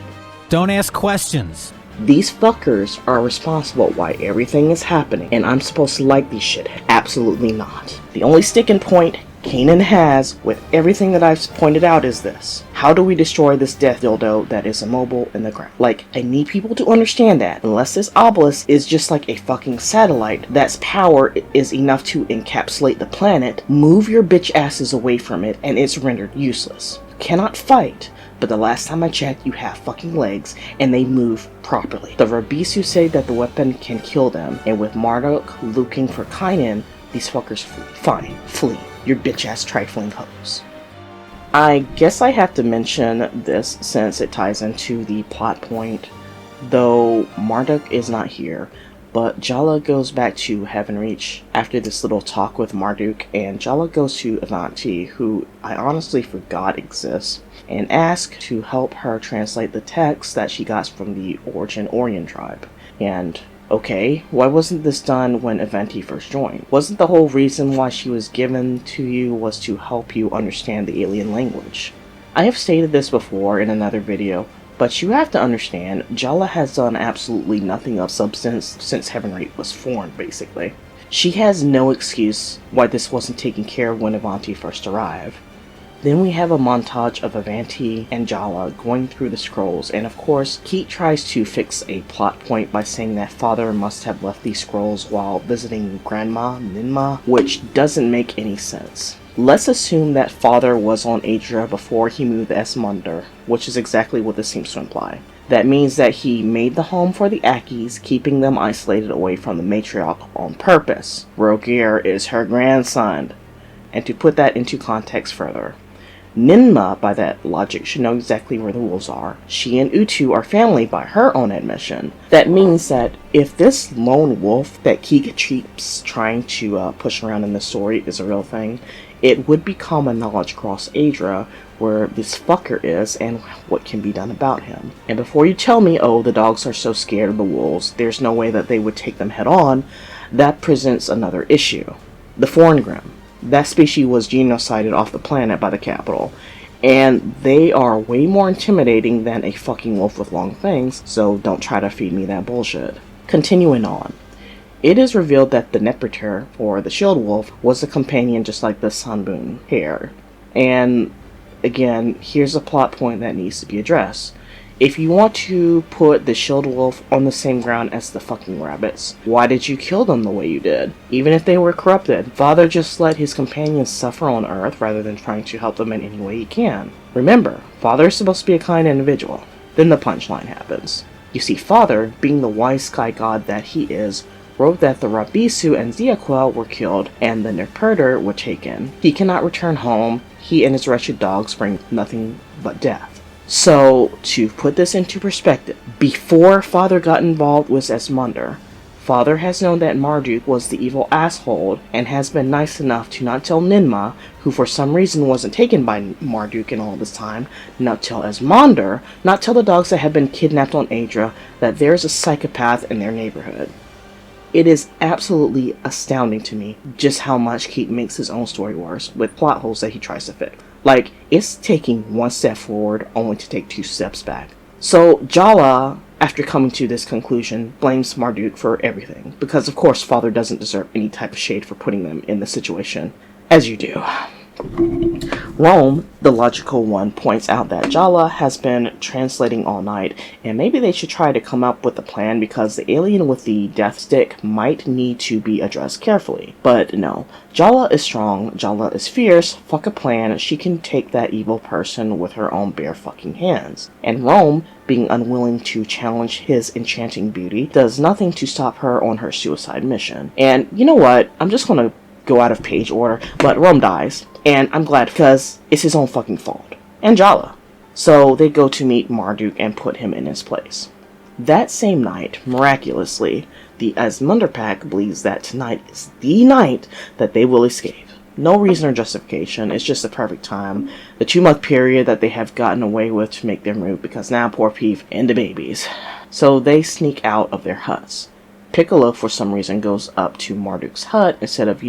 Don't ask questions. These fuckers are responsible why everything is happening, and I'm supposed to like these shit? Absolutely not. The only sticking point Kanan has with everything that I've pointed out is this. How do we destroy this death dildo that is immobile in the ground? Like, I need people to understand that unless this obelisk is just like a fucking satellite that's power is enough to encapsulate the planet, move your bitch asses away from it and it's rendered useless. You cannot fight. But the last time I checked, you have fucking legs, and they move properly. The Rabisu say that the weapon can kill them, and with Marduk looking for Kynan, these fuckers flee. Fine, flee. Your bitch-ass trifling hoes. I guess I have to mention this since it ties into the plot point. Though Marduk is not here, but Jala goes back to Heavenreach after this little talk with Marduk, and Jala goes to Avanti, who I honestly forgot exists, and asks to help her translate the text that she got from the Origin Orion tribe. And, okay, why wasn't this done when Avanti first joined? Wasn't the whole reason why she was given to you was to help you understand the alien language? I have stated this before in another video, but you have to understand, Jala has done absolutely nothing of substance since Heavenreach was formed, basically. She has no excuse why this wasn't taken care of when Avanti first arrived. Then we have a montage of Avanti and Jala going through the scrolls, and of course, Keat tries to fix a plot point by saying that Father must have left these scrolls while visiting Grandma Ninma, which doesn't make any sense. Let's assume that Father was on Adria before he moved to Esmonder, which is exactly what this seems to imply. That means that he made the home for the Ackies, keeping them isolated away from the matriarch on purpose. Rogier is her grandson. And to put that into context further, Ninma, by that logic, should know exactly where the wolves are. She and Utu are family by her own admission. That means that if this lone wolf that Kika keeps trying to push around in the story is a real thing, it would be common knowledge across Adria where this fucker is and what can be done about him. And before you tell me, oh, the dogs are so scared of the wolves, there's no way that they would take them head on, that presents another issue. The Forngrim. That species was genocided off the planet by the capital, and they are way more intimidating than a fucking wolf with long fangs, so don't try to feed me that bullshit. Continuing on. It is revealed that the Neperter, or the Shield Wolf, was a companion just like the Sunboon Hare. And again, here's a plot point that needs to be addressed. If you want to put the Shield Wolf on the same ground as the fucking rabbits, why did you kill them the way you did? Even if they were corrupted, Father just let his companions suffer on Earth rather than trying to help them in any way he can. Remember, Father is supposed to be a kind individual. Then the punchline happens. You see, Father, being the wise sky god that he is, wrote that the Rabisu and Ziaquel were killed and the Neperter were taken. He cannot return home. He and his wretched dogs bring nothing but death. So, to put this into perspective, before Father got involved with Esmonder, Father has known that Marduk was the evil asshole and has been nice enough to not tell Ninma, who for some reason wasn't taken by Marduk in all this time, not tell Esmonder, not tell the dogs that have been kidnapped on Adria, that there's a psychopath in their neighborhood. It is absolutely astounding to me just how much Keith makes his own story worse with plot holes that he tries to fix. Like, it's taking one step forward only to take 2 steps back. So, Jala, after coming to this conclusion, blames Marduk for everything, because of course Father doesn't deserve any type of shade for putting them in this situation, as you do. Rome, the logical one, points out that Jala has been translating all night, and maybe they should try to come up with a plan because the alien with the death stick might need to be addressed carefully. But no, Jala is strong, Jala is fierce, fuck a plan, she can take that evil person with her own bare fucking hands. And Rome, being unwilling to challenge his enchanting beauty, does nothing to stop her on her suicide mission. And you know what, I'm just gonna go out of page order, but Rome dies. And I'm glad because it's his own fucking fault. And Jala. So they go to meet Marduk and put him in his place. That same night, miraculously, the Esmonder Pack believes that tonight is the night that they will escape. No reason or justification, it's just the perfect time. The 2-month period that they have gotten away with to make their move because now poor Peeve and the babies. So they sneak out of their huts. Piccolo, for some reason, goes up to Marduk's hut instead of,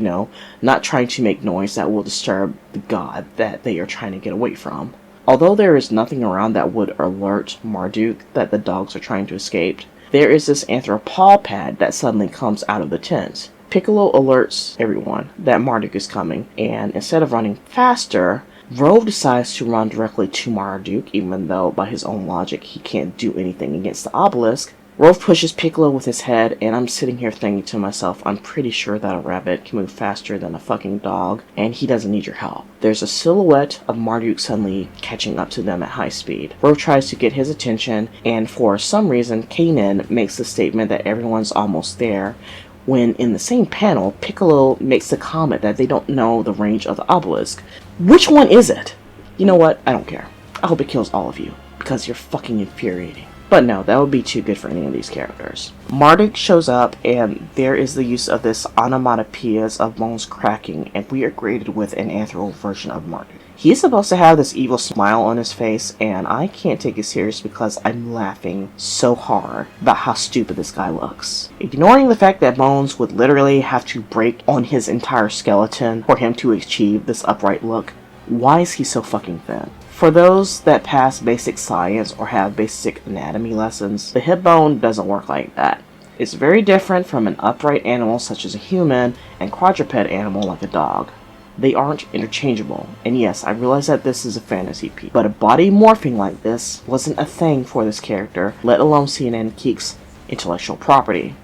not trying to make noise that will disturb the god that they are trying to get away from. Although there is nothing around that would alert Marduk that the dogs are trying to escape, there is this anthropopod that suddenly comes out of the tent. Piccolo alerts everyone that Marduk is coming, and instead of running faster, Rove decides to run directly to Marduk, even though by his own logic he can't do anything against the obelisk. Rove pushes Piccolo with his head, and I'm sitting here thinking to myself, I'm pretty sure that a rabbit can move faster than a fucking dog, and he doesn't need your help. There's a silhouette of Marduk suddenly catching up to them at high speed. Rove tries to get his attention, and for some reason, Kanan makes the statement that everyone's almost there, when in the same panel, Piccolo makes the comment that they don't know the range of the obelisk. Which one is it? You know what? I don't care. I hope it kills all of you, because you're fucking infuriating. But no, that would be too good for any of these characters. Marduk shows up, and there is the use of this onomatopoeias of bones cracking, and we are greeted with an anthro version of Marduk. He's supposed to have this evil smile on his face, and I can't take it serious because I'm laughing so hard about how stupid this guy looks. Ignoring the fact that Bones would literally have to break on his entire skeleton for him to achieve this upright look, why is he so fucking thin? For those that pass basic science or have basic anatomy lessons, the hip bone doesn't work like that. It's very different from an upright animal such as a human and quadruped animal like a dog. They aren't interchangeable, and yes, I realize that this is a fantasy piece, but a body morphing like this wasn't a thing for this character, let alone CNN Geek's intellectual property.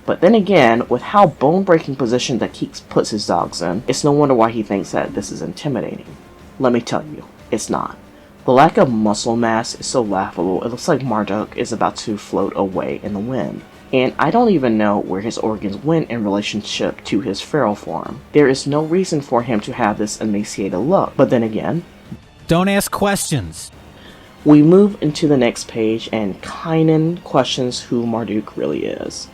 But then again, with how bone-breaking position that Keeks puts his dogs in, it's no wonder why he thinks that this is intimidating. Let me tell you, it's not. The lack of muscle mass is so laughable, it looks like Marduk is about to float away in the wind. And I don't even know where his organs went in relationship to his feral form. There is no reason for him to have this emaciated look. But then again, Don't ask questions. we move into the next page and Kynan questions who Marduk really is.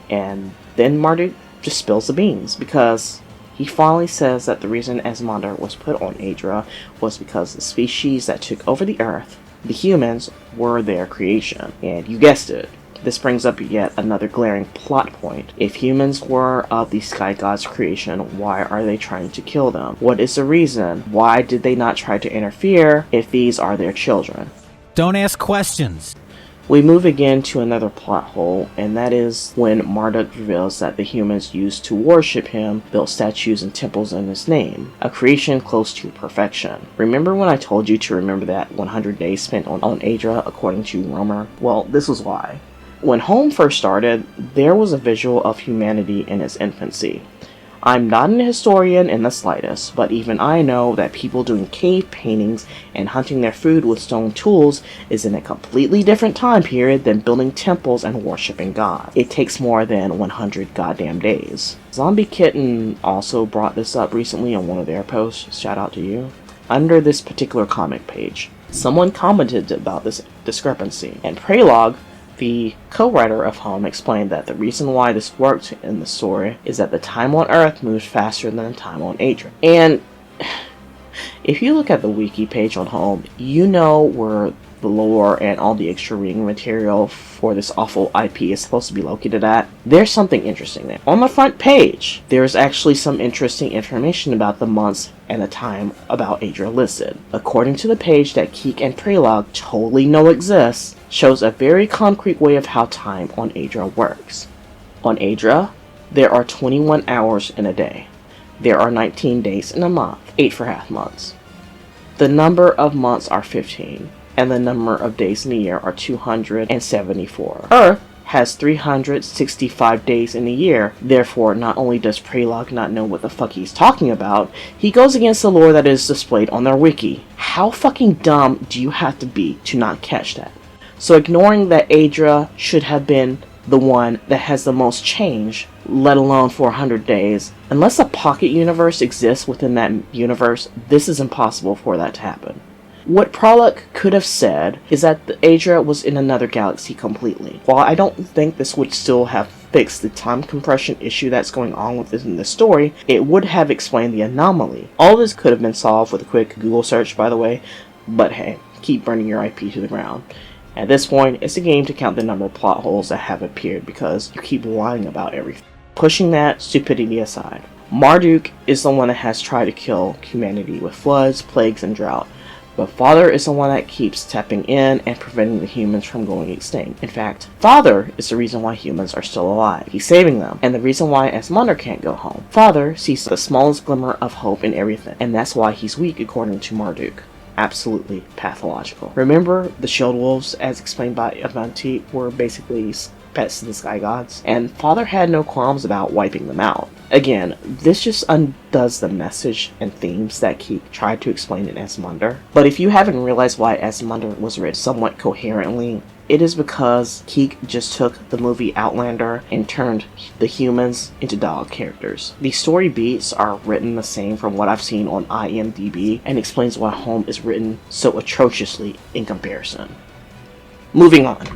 And then Marduk just spills the beans because he finally says that the reason Asmandar was put on Aedra was because the species that took over the Earth, the humans, were their creation. And you guessed it. This brings up yet another glaring plot point. If humans were of the Sky God's creation, why are they trying to kill them? What is the reason? Why did they not try to interfere if these are their children? Don't ask questions. We move again to another plot hole, and that is when Marduk reveals that the humans used to worship him built statues and temples in his name, a creation close to perfection. Remember when I told you to remember that 100 days spent on Aedra according to Romer? Well, this was why. When Home first started, there was a visual of humanity in its infancy. I'm not an historian in the slightest, but even I know that people doing cave paintings and hunting their food with stone tools is in a completely different time period than building temples and worshipping God. It takes more than 100 goddamn days. Zombie Kitten also brought this up recently on one of their posts, shout out to you, under this particular comic page. Someone commented about this discrepancy, and Pralog, the co-writer of Home, explained that the reason why this worked in the story is that the time on Earth moves faster than the time on Aedra. And if you look at the wiki page on Home, you know where the lore and all the extra reading material for this awful IP is supposed to be located at. There's something interesting there. On the front page, there's actually some interesting information about the months and the time about Aedra listed. According to the page that Keek and Pralog totally know exists, shows a very concrete way of how time on Aedra works. On Aedra, there are 21 hours in a day. There are 19 days in a month, 8 for half months. The number of months are 15, and the number of days in a year are 274. Earth has 365 days in a year, therefore not only does Pralog not know what the fuck he's talking about, he goes against the lore that is displayed on their wiki. How fucking dumb do you have to be to not catch that? So ignoring that Aedra should have been the one that has the most change, let alone for 100 days, unless a pocket universe exists within that universe, this is impossible for that to happen. What Pralog could have said is that the Aedra was in another galaxy completely. While I don't think this would still have fixed the time compression issue that's going on within the story, it would have explained the anomaly. All this could have been solved with a quick Google search, by the way, but hey, keep burning your IP to the ground. At this point, it's a game to count the number of plot holes that have appeared because you keep lying about everything. Pushing that stupidity aside, Marduk is the one that has tried to kill humanity with floods, plagues, and drought. But Father is the one that keeps tapping in and preventing the humans from going extinct. In fact, Father is the reason why humans are still alive. He's saving them, and the reason why Asmandar can't go home. Father sees the smallest glimmer of hope in everything, and that's why he's weak according to Marduk. Absolutely pathological. Remember, the Shield Wolves, as explained by Avanti, were basically pets to the Sky Gods, and Father had no qualms about wiping them out. Again, this just undoes the message and themes that Keek tried to explain in Asmandar. But if you haven't realized why Asmandar was written somewhat coherently, it is because Keek just took the movie Outlander and turned the humans into dog characters. The story beats are written the same from what I've seen on IMDb, and explains why Home is written so atrociously in comparison. Moving on.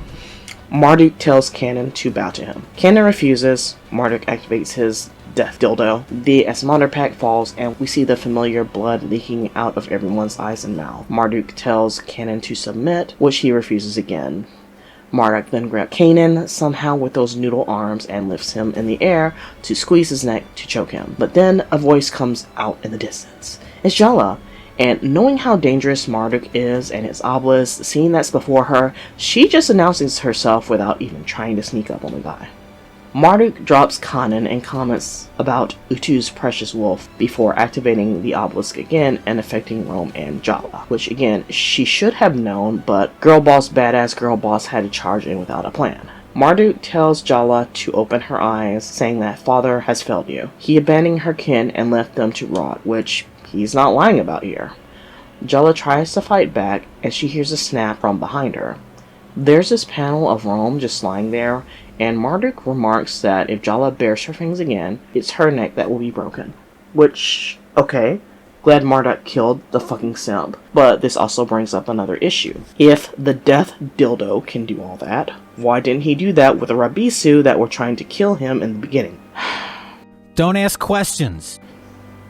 Marduk tells Kanan to bow to him. Kanan refuses. Marduk activates his death dildo. The Asmandar pack falls, and we see the familiar blood leaking out of everyone's eyes and mouth. Marduk tells Kanan to submit, which he refuses again. Marduk then grabs Kanan somehow with those noodle arms and lifts him in the air to squeeze his neck to choke him. But then a voice comes out in the distance. It's Jala. And knowing how dangerous Marduk is and his obelisk, seeing that's before her, she just announces herself without even trying to sneak up on the guy. Marduk drops Kanan and comments about Utu's precious wolf before activating the obelisk again and affecting Rome and Jala, which again, she should have known, but girl boss badass girl boss had to charge in without a plan. Marduk tells Jala to open her eyes, saying that father has failed you. He abandoned her kin and left them to rot, which he's not lying about here. Jala tries to fight back, and she hears a snap from behind her. There's this panel of Rome just lying there, and Marduk remarks that if Jala bares her fangs again, it's her neck that will be broken. Which, okay, glad Marduk killed the fucking simp, but this also brings up another issue. If the death dildo can do all that, why didn't he do that with the Rabisu that were trying to kill him in the beginning? Don't ask questions.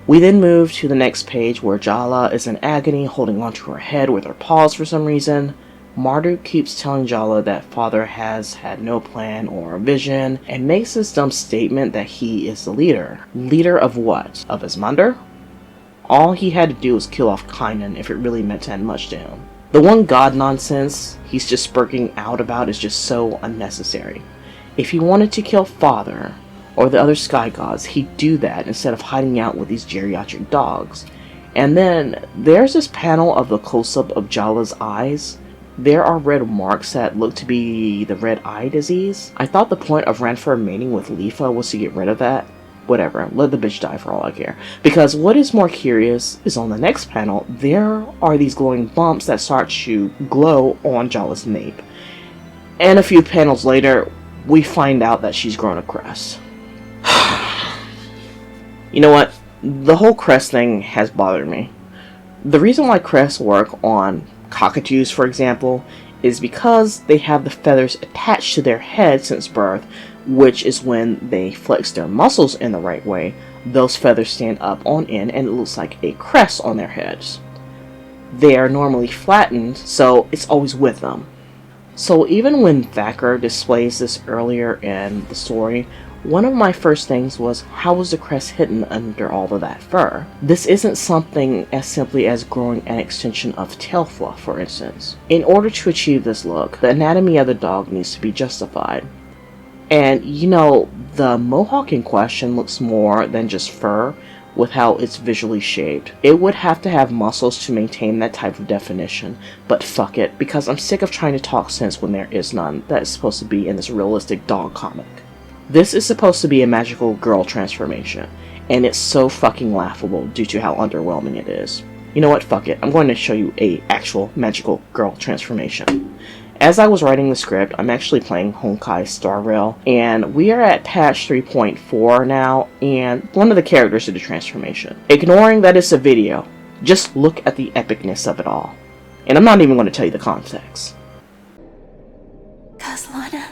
We then move to the next page where Jala is in agony, holding onto her head with her paws for some reason. Marduk keeps telling Jala that father has had no plan or vision, and makes this dumb statement that he is the leader. Leader of what? Of Ismander? All he had to do was kill off Kynan if it really meant that much to him. The one god nonsense he's just spurting out about is just so unnecessary. If he wanted to kill father, or the other sky gods, he'd do that instead of hiding out with these geriatric dogs. And then, there's this panel of the close-up of Jala's eyes. There are red marks that look to be the red eye disease. I thought the point of Ranfur mating with Lifa was to get rid of that. Whatever, let the bitch die for all I care. Because what is more curious is on the next panel, there are these glowing bumps that start to glow on Jala's nape. And a few panels later, we find out that she's grown a crest. You know what? The whole crest thing has bothered me. The reason why crests work on cockatoos, for example, is because they have the feathers attached to their head since birth, which is when they flex their muscles in the right way, those feathers stand up on end and it looks like a crest on their heads. They are normally flattened, so it's always with them. So even when Thacker displays this earlier in the story, one of my first things was, how was the crest hidden under all of that fur? This isn't something as simply as growing an extension of tail fluff, for instance. In order to achieve this look, the anatomy of the dog needs to be justified. And, you know, the mohawk in question looks more than just fur with how it's visually shaped. It would have to have muscles to maintain that type of definition, but fuck it, because I'm sick of trying to talk sense when there is none that is supposed to be in this realistic dog comic. This is supposed to be a magical girl transformation, and it's so fucking laughable due to how underwhelming it is. You know what, fuck it, I'm going to show you a actual magical girl transformation. As I was writing the script, I'm actually playing Honkai Star Rail, and we are at patch 3.4 now, and one of the characters did a transformation. Ignoring that it's a video, just look at the epicness of it all. And I'm not even going to tell you the context. Caslana.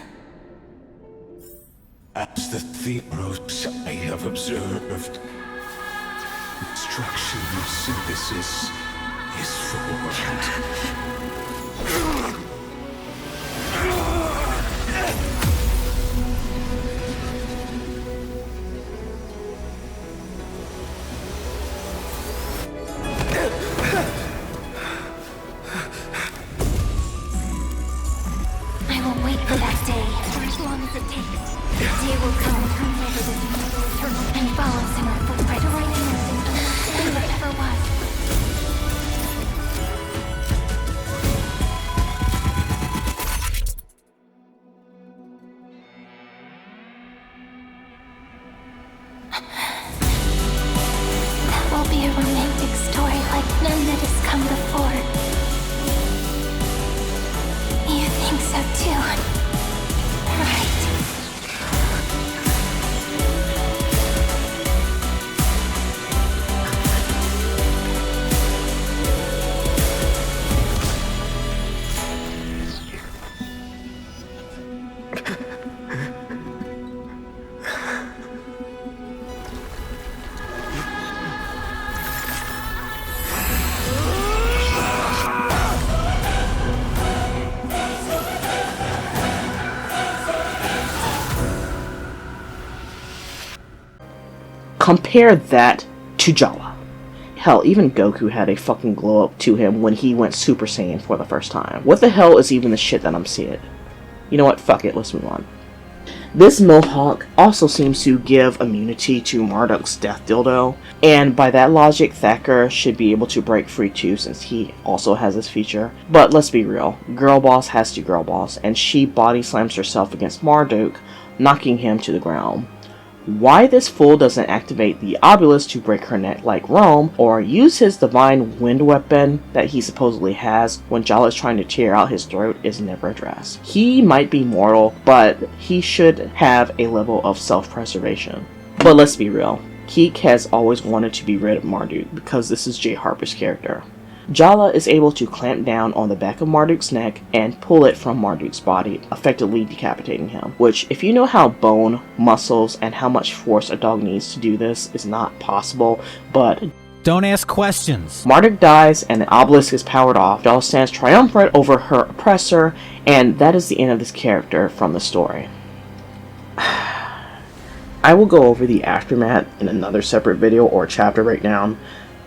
As the Theros I have observed, instruction and synthesis is forward. I will wait for that day, for as long as it takes. The day will come whenever this immortal eternal and follows in our footprint to write in nothing that ever was. That will be a romantic story like none that has come before. You think so too, right? Compare that to Jala. Hell, even Goku had a fucking glow up to him when he went Super Saiyan for the first time. What the hell is even the shit that I'm seeing? You know what? Fuck it, let's move on. This mohawk also seems to give immunity to Marduk's death dildo, and by that logic, Thacker should be able to break free too since he also has this feature. But let's be real, Girl Boss has to girl boss, and she body slams herself against Marduk, knocking him to the ground. Why this fool doesn't activate the obelisk to break her neck like Rome, or use his divine wind weapon that he supposedly has when Jala is trying to tear out his throat is never addressed. He might be mortal, but he should have a level of self-preservation. But let's be real, Keek has always wanted to be rid of Marduk because this is Jay Harper's character. Jala is able to clamp down on the back of Marduk's neck and pull it from Marduk's body, effectively decapitating him. Which, if you know how bone, muscles, and how much force a dog needs to do this, is not possible, but Don't ask questions. Marduk dies and the obelisk is powered off. Jala stands triumphant over her oppressor, and that is the end of this character from the story. I will go over the aftermath in another separate video or chapter breakdown.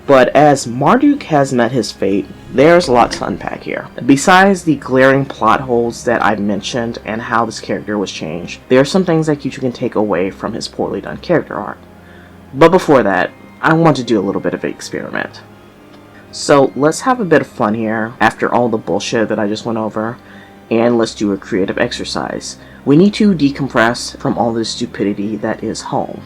But as Marduk has met his fate, there's a lot to unpack here. Besides the glaring plot holes that I've mentioned and how this character was changed, there are some things that you can take away from his poorly done character arc. But before that, I want to do a little bit of an experiment. So let's have a bit of fun here after all the bullshit that I just went over, and let's do a creative exercise. We need to decompress from all this stupidity that is home.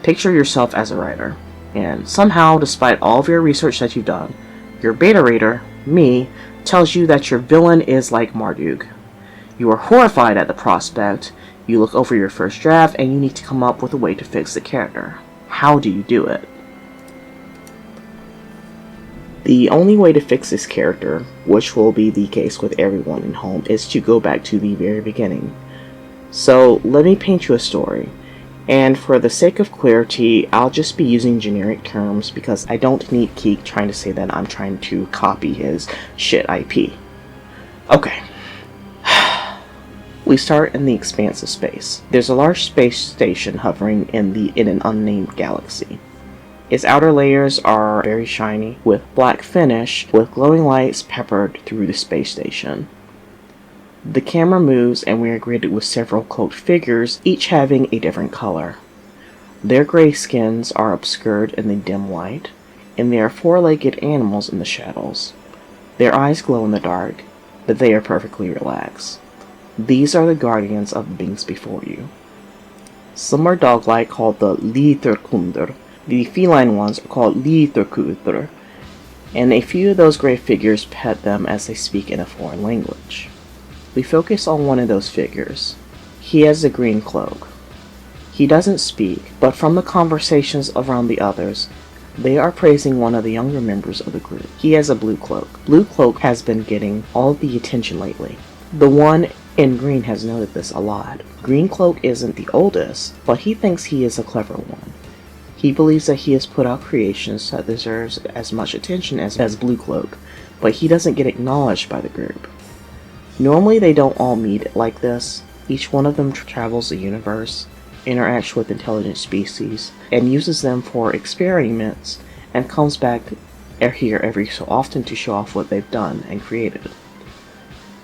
Picture yourself as a writer. And somehow, despite all of your research that you've done, your beta reader, me, tells you that your villain is like Marduk. You are horrified at the prospect, you look over your first draft, and you need to come up with a way to fix the character. How do you do it? The only way to fix this character, which will be the case with everyone in Home, is to go back to the very beginning. So, let me paint you a story. And for the sake of clarity, I'll just be using generic terms because I don't need Keek trying to say that I'm trying to copy his shit IP. Okay. We start in the expanse of space. There's a large space station hovering in an unnamed galaxy. Its outer layers are very shiny, with black finish, with glowing lights peppered through the space station. The camera moves and we are greeted with several cloaked figures, each having a different color. Their gray skins are obscured in the dim light, and they are four-legged animals in the shadows. Their eyes glow in the dark, but they are perfectly relaxed. These are the guardians of the beings before you. Some are dog-like, called the Liturkunder. The feline ones are called Liturkuder, and a few of those gray figures pet them as they speak in a foreign language. We focus on one of those figures. He has a green cloak. He doesn't speak, but from the conversations around the others, they are praising one of the younger members of the group. He has a blue cloak. Blue cloak has been getting all the attention lately. The one in green has noted this a lot. Green cloak isn't the oldest, but he thinks he is a clever one. He believes that he has put out creations that deserves as much attention as blue cloak, but he doesn't get acknowledged by the group. Normally they don't all meet like this. Each one of them travels the universe, interacts with intelligent species, and uses them for experiments, and comes back here every so often to show off what they've done and created.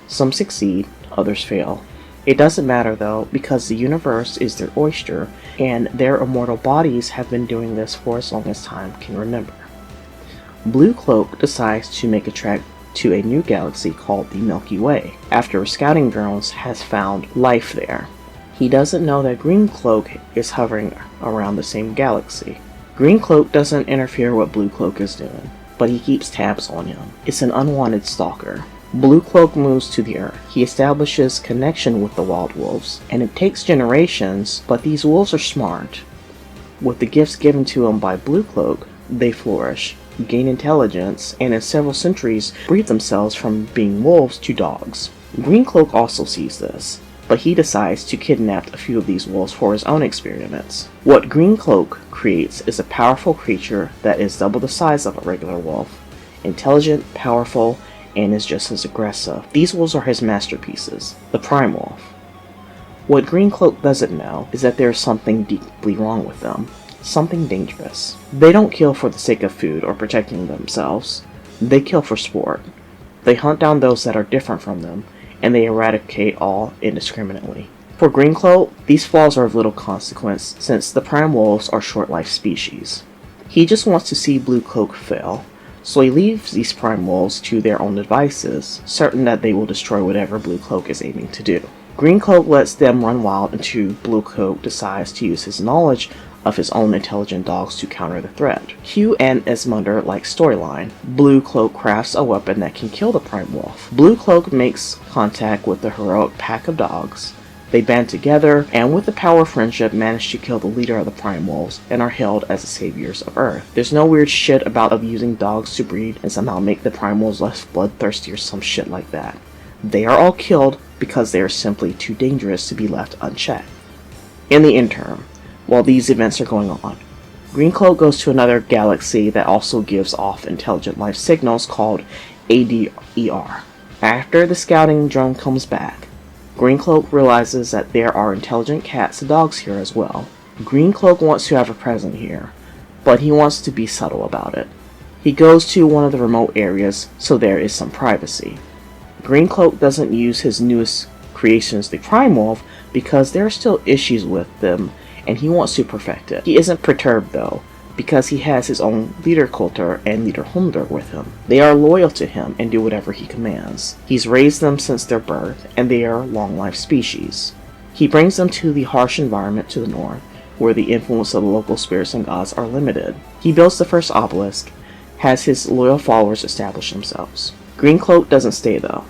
Some succeed, others fail. It doesn't matter though, because the universe is their oyster, and their immortal bodies have been doing this for as long as time can remember. Blue Cloak decides to make a trek to a new galaxy called the Milky Way, after scouting drones has found life there. He doesn't know that Green Cloak is hovering around the same galaxy. Green Cloak doesn't interfere with what Blue Cloak is doing, but he keeps tabs on him. It's an unwanted stalker. Blue Cloak moves to the Earth. He establishes connection with the wild wolves, and it takes generations, but these wolves are smart. With the gifts given to him by Blue Cloak, they flourish, gain intelligence, and in several centuries breed themselves from being wolves to dogs. Green Cloak also sees this, but he decides to kidnap a few of these wolves for his own experiments. What Green Cloak creates is a powerful creature that is double the size of a regular wolf, intelligent, powerful, and is just as aggressive. These wolves are his masterpieces, the Prime Wolf. What Green Cloak doesn't know is that there is something deeply wrong with them. Something dangerous. They don't kill for the sake of food or protecting themselves. They kill for sport. They hunt down those that are different from them, and they eradicate all indiscriminately. For Greencloak, these flaws are of little consequence since the Prime Wolves are short-life species. He just wants to see Bluecloak fail, so he leaves these Prime Wolves to their own devices, certain that they will destroy whatever Bluecloak is aiming to do. Greencloak lets them run wild until Bluecloak decides to use his knowledge of his own intelligent dogs to counter the threat. Hugh and Esmunder-like storyline. Bluecloak crafts a weapon that can kill the Prime Wolf. Bluecloak makes contact with the heroic pack of dogs. They band together, and with the power of friendship manage to kill the leader of the Prime Wolves and are hailed as the saviors of Earth. There's no weird shit about using dogs to breed and somehow make the Prime Wolves less bloodthirsty or some shit like that. They are all killed because they are simply too dangerous to be left unchecked. In the interim, while these events are going on, Greencloak goes to another galaxy that also gives off intelligent life signals called ADER. After the scouting drone comes back, Greencloak realizes that there are intelligent cats and dogs here as well. Greencloak wants to have a present here, but he wants to be subtle about it. He goes to one of the remote areas so there is some privacy. Greencloak doesn't use his newest creations, the Prime Wolf, because there are still issues with them and he wants to perfect it. He isn't perturbed though, because he has his own Leader Coulter and Leader Hunter with him. They are loyal to him and do whatever he commands. He's raised them since their birth, and they are long-life species. He brings them to the harsh environment to the north, where the influence of the local spirits and gods are limited. He builds the first obelisk, has his loyal followers establish themselves. Greencloak doesn't stay though.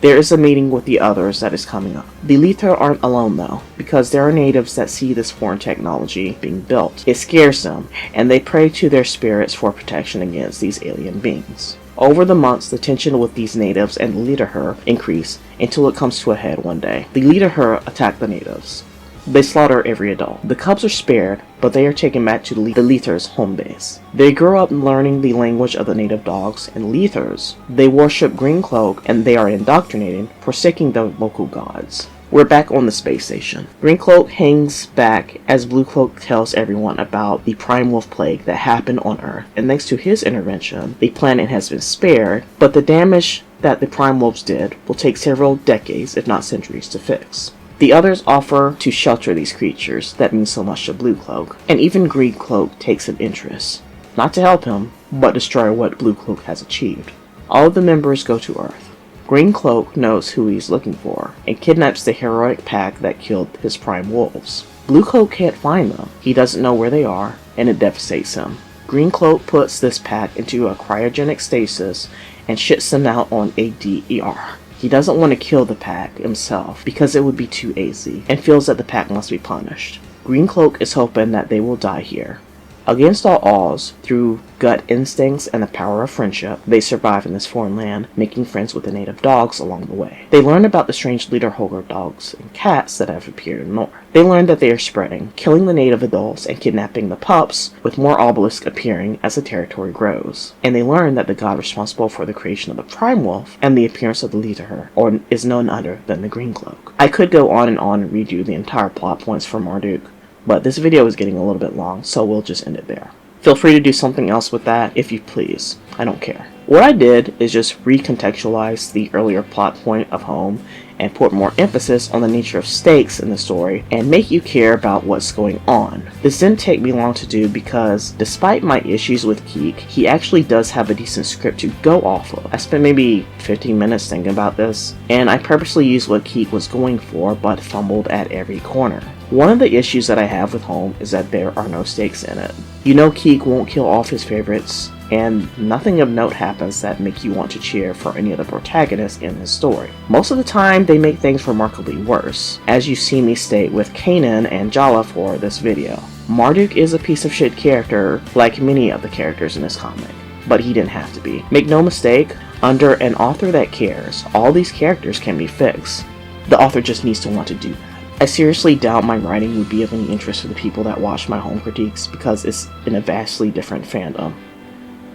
There is a meeting with the others that is coming up. The Lether aren't alone though, because there are natives that see this foreign technology being built. It scares them, and they pray to their spirits for protection against these alien beings. Over the months, the tension with these natives and the Lether increase until it comes to a head one day. The Lether attack the natives. They slaughter every adult. The cubs are spared, but they are taken back to the Lether's home base. They grow up learning the language of the native dogs and Lethers. They worship Greencloak, and they are indoctrinated, forsaking the local gods. We're back on the space station. Greencloak hangs back as Bluecloak tells everyone about the Prime Wolf plague that happened on Earth, and thanks to his intervention, the planet has been spared, but the damage that the Prime Wolves did will take several decades, if not centuries, to fix. The others offer to shelter these creatures that mean so much to Bluecloak, and even Greencloak takes an interest. Not to help him, but destroy what Bluecloak has achieved. All of the members go to Earth. Greencloak knows who he's looking for, and kidnaps the heroic pack that killed his Prime Wolves. Bluecloak can't find them, he doesn't know where they are, and it devastates him. Greencloak puts this pack into a cryogenic stasis and shits them out on ADER. He doesn't want to kill the pack himself because it would be too easy, and feels that the pack must be punished. Greencloak is hoping that they will die here. Against all odds, through gut instincts and the power of friendship, they survive in this foreign land, making friends with the native dogs along the way. They learn about the strange Lederhoger dogs and cats that have appeared in the north. They learn that they are spreading, killing the native adults and kidnapping the pups, with more obelisks appearing as the territory grows. And they learn that the god responsible for the creation of the Prime Wolf and the appearance of the Lether is none other than the Greencloak. I could go on and redo the entire plot points for Marduk, but this video is getting a little bit long, so we'll just end it there. Feel free to do something else with that if you please. I don't care. What I did is just recontextualize the earlier plot point of Home and put more emphasis on the nature of stakes in the story and make you care about what's going on. This didn't take me long to do because despite my issues with Keek, he actually does have a decent script to go off of. I spent maybe 15 minutes thinking about this, and I purposely used what Keek was going for but fumbled at every corner. One of the issues that I have with Home is that there are no stakes in it. You know Keek won't kill off his favorites, and nothing of note happens that make you want to cheer for any of the protagonists in his story. Most of the time, they make things remarkably worse, as you see me state with Kanan and Jala for this video. Marduk is a piece of shit character, like many of the characters in this comic, but he didn't have to be. Make no mistake, under an author that cares, all these characters can be fixed. The author just needs to want to do that. I seriously doubt my writing would be of any interest to the people that watch my Home critiques because it's in a vastly different fandom.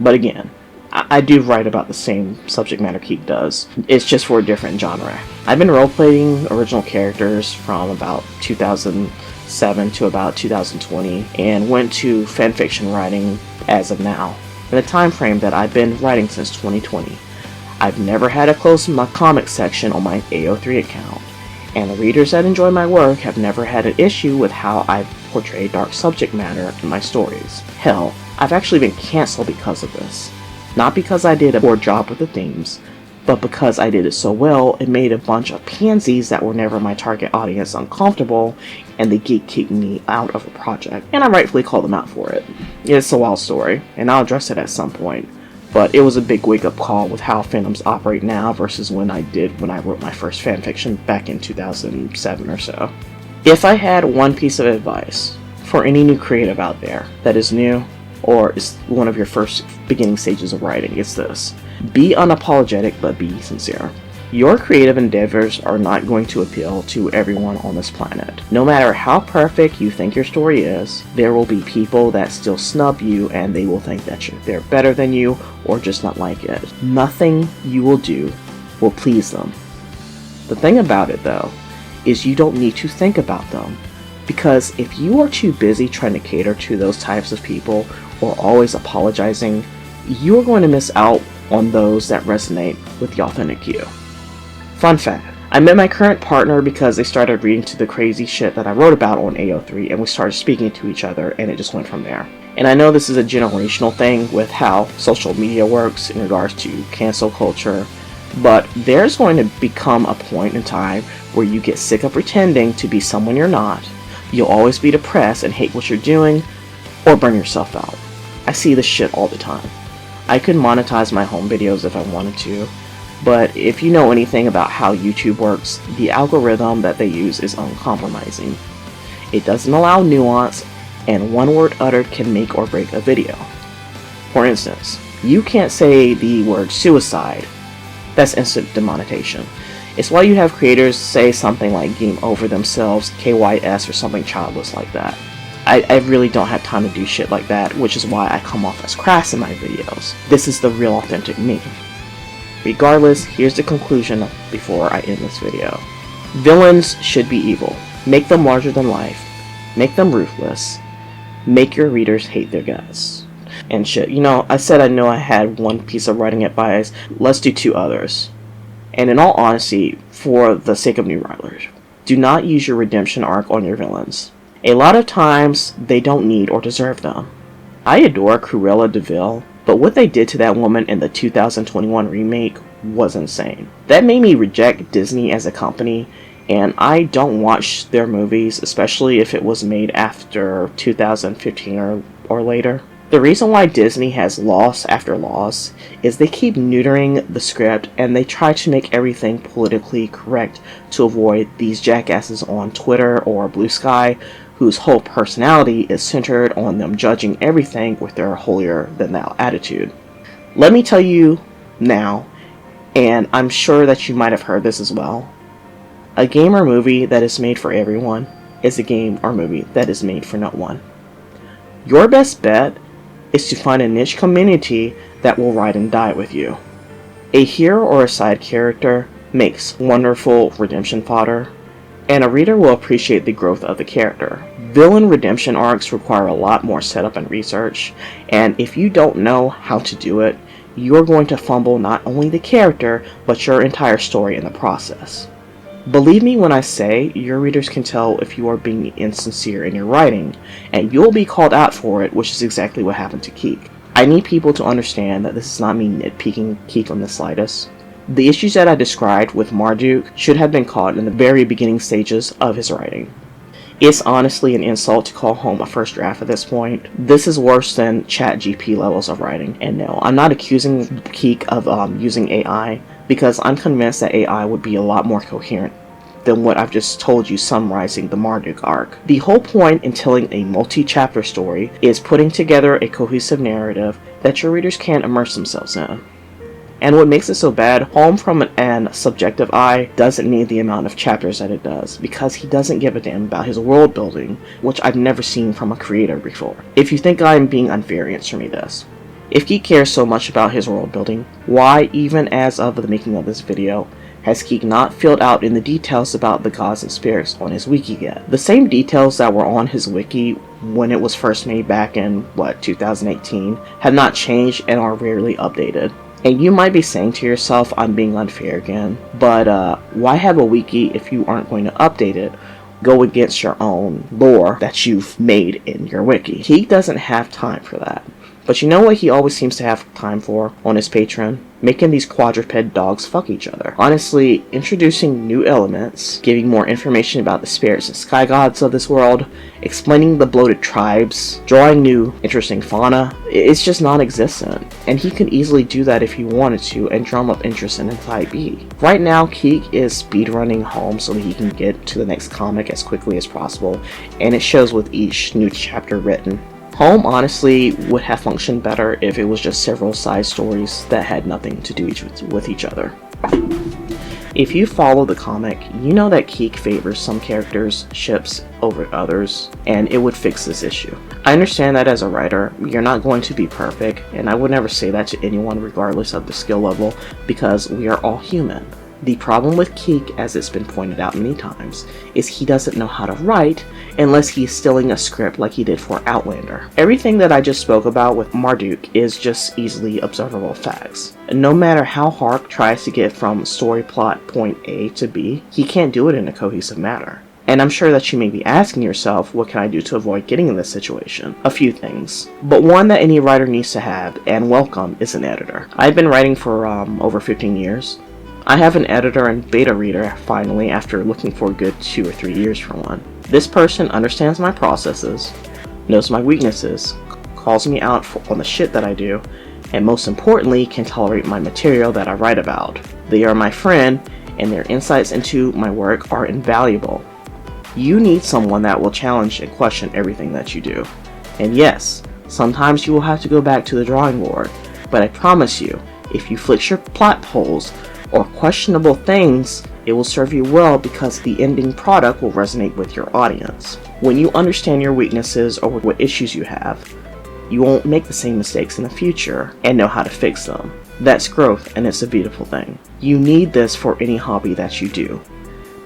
But again, I do write about the same subject matter Keek does. It's just for a different genre. I've been roleplaying original characters from about 2007 to about 2020 and went to fanfiction writing as of now, in a time frame that I've been writing since 2020. I've never had a close comic section on my AO3 account, and the readers that enjoy my work have never had an issue with how I portray dark subject matter in my stories. Hell, I've actually been cancelled because of this. Not because I did a poor job with the themes, but because I did it so well, it made a bunch of pansies that were never my target audience uncomfortable, and they kicked me out of a project, and I rightfully called them out for it. It's a wild story, and I'll address it at some point, but it was a big wake-up call with how fandoms operate now versus when I wrote my first fanfiction back in 2007 or so. If I had one piece of advice for any new creative out there that is new, or is one of your first beginning stages of writing, it's this. Be unapologetic, but be sincere. Your creative endeavors are not going to appeal to everyone on this planet. No matter how perfect you think your story is, there will be people that still snub you and they will think that they're better than you or just not like it. Nothing you will do will please them. The thing about it though, is you don't need to think about them. Because if you are too busy trying to cater to those types of people or always apologizing, you are going to miss out on those that resonate with the authentic you. Fun fact, I met my current partner because they started reading to the crazy shit that I wrote about on AO3 and we started speaking to each other and it just went from there. And I know this is a generational thing with how social media works in regards to cancel culture, but there's going to become a point in time where you get sick of pretending to be someone you're not. You'll always be depressed and hate what you're doing, or burn yourself out. I see this shit all the time. I could monetize my home videos if I wanted to, but if you know anything about how YouTube works, the algorithm that they use is uncompromising. It doesn't allow nuance, and one word uttered can make or break a video. For instance, you can't say the word suicide. That's instant demonetization. It's why you have creators say something like game over themselves, KYS, or something childless like that. I really don't have time to do shit like that, which is why I come off as crass in my videos. This is the real authentic me. Regardless, here's the conclusion before I end this video. Villains should be evil. Make them larger than life. Make them ruthless. Make your readers hate their guts. And shit, you know, I said I know I had one piece of writing advice. Let's do two others. And in all honesty, for the sake of new writers, do not use your redemption arc on your villains. A lot of times, they don't need or deserve them. I adore Cruella de Vil, but what they did to that woman in the 2021 remake was insane. That made me reject Disney as a company, and I don't watch their movies, especially if it was made after 2015 or later. The reason why Disney has loss after loss is they keep neutering the script and they try to make everything politically correct to avoid these jackasses on Twitter or Blue Sky whose whole personality is centered on them judging everything with their holier-than-thou attitude. Let me tell you now, and I'm sure that you might have heard this as well, a game or movie that is made for everyone is a game or movie that is made for no one. Your best bet is to find a niche community that will ride and die with you. A hero or a side character makes wonderful redemption fodder, and a reader will appreciate the growth of the character. Villain redemption arcs require a lot more setup and research, and if you don't know how to do it, you're going to fumble not only the character, but your entire story in the process. Believe me when I say your readers can tell if you are being insincere in your writing, and you'll be called out for it, which is exactly what happened to Keek. I need people to understand that this is not me nitpicking Keek on the slightest. The issues that I described with Marduk should have been caught in the very beginning stages of his writing. It's honestly an insult to call home a first draft at this point. This is worse than ChatGPT levels of writing. And no, I'm not accusing Keek of using AI, because I'm convinced that AI would be a lot more coherent than what I've just told you summarizing the Marduk arc. The whole point in telling a multi-chapter story is putting together a cohesive narrative that your readers can immerse themselves in. And what makes it so bad, Home from an subjective eye doesn't need the amount of chapters that it does, because he doesn't give a damn about his world building, which I've never seen from a creator before. If you think I'm being unfair, answer me this. If Keek cares so much about his world building, why, even as of the making of this video, has Keek not filled out in the details about the gods and spirits on his wiki yet? The same details that were on his wiki when it was first made back in, 2018, have not changed and are rarely updated. And you might be saying to yourself, I'm being unfair again, but why have a wiki if you aren't going to update it? Go against your own lore that you've made in your wiki. He doesn't have time for that. But you know what he always seems to have time for on his Patreon? Making these quadruped dogs fuck each other. Honestly, introducing new elements, giving more information about the spirits and sky gods of this world, explaining the bloated tribes, drawing new interesting fauna, it's just non-existent. And he could easily do that if he wanted to and drum up interest in Type B. Right now, Keek is speedrunning home so that he can get to the next comic as quickly as possible, and it shows with each new chapter written. Home honestly would have functioned better if it was just several side stories that had nothing to do with each other. If you follow the comic, you know that Keek favors some characters' ships over others, and it would fix this issue. I understand that as a writer, you're not going to be perfect, and I would never say that to anyone regardless of the skill level, because we are all human. The problem with Keek, as it's been pointed out many times, is he doesn't know how to write unless he's stealing a script like he did for Outlander. Everything that I just spoke about with Marduk is just easily observable facts. No matter how Hark tries to get from story plot point A to B, he can't do it in a cohesive manner. And I'm sure that you may be asking yourself, what can I do to avoid getting in this situation? A few things. But one that any writer needs to have, and welcome, is an editor. I've been writing for over 15 years. I have an editor and beta reader finally after looking for a good 2 or 3 years for one. This person understands my processes, knows my weaknesses, calls me out on the shit that I do, and most importantly can tolerate my material that I write about. They are my friend, and their insights into my work are invaluable. You need someone that will challenge and question everything that you do. And yes, sometimes you will have to go back to the drawing board, but I promise you, if you fix your plot holes or questionable things, it will serve you well because the ending product will resonate with your audience. When you understand your weaknesses or what issues you have, you won't make the same mistakes in the future and know how to fix them. That's growth, and it's a beautiful thing. You need this for any hobby that you do.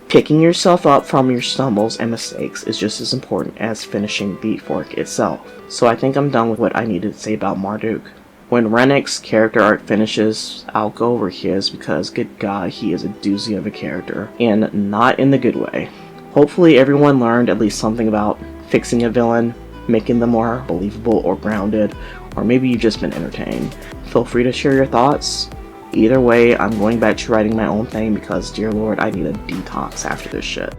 Picking yourself up from your stumbles and mistakes is just as important as finishing the fork itself. So I think I'm done with what I needed to say about Marduk. When Rennick's character arc finishes, I'll go over his because good god, he is a doozy of a character, and not in the good way. Hopefully everyone learned at least something about fixing a villain, making them more believable or grounded, or maybe you've just been entertained. Feel free to share your thoughts. Either way, I'm going back to writing my own thing because, dear lord, I need a detox after this shit.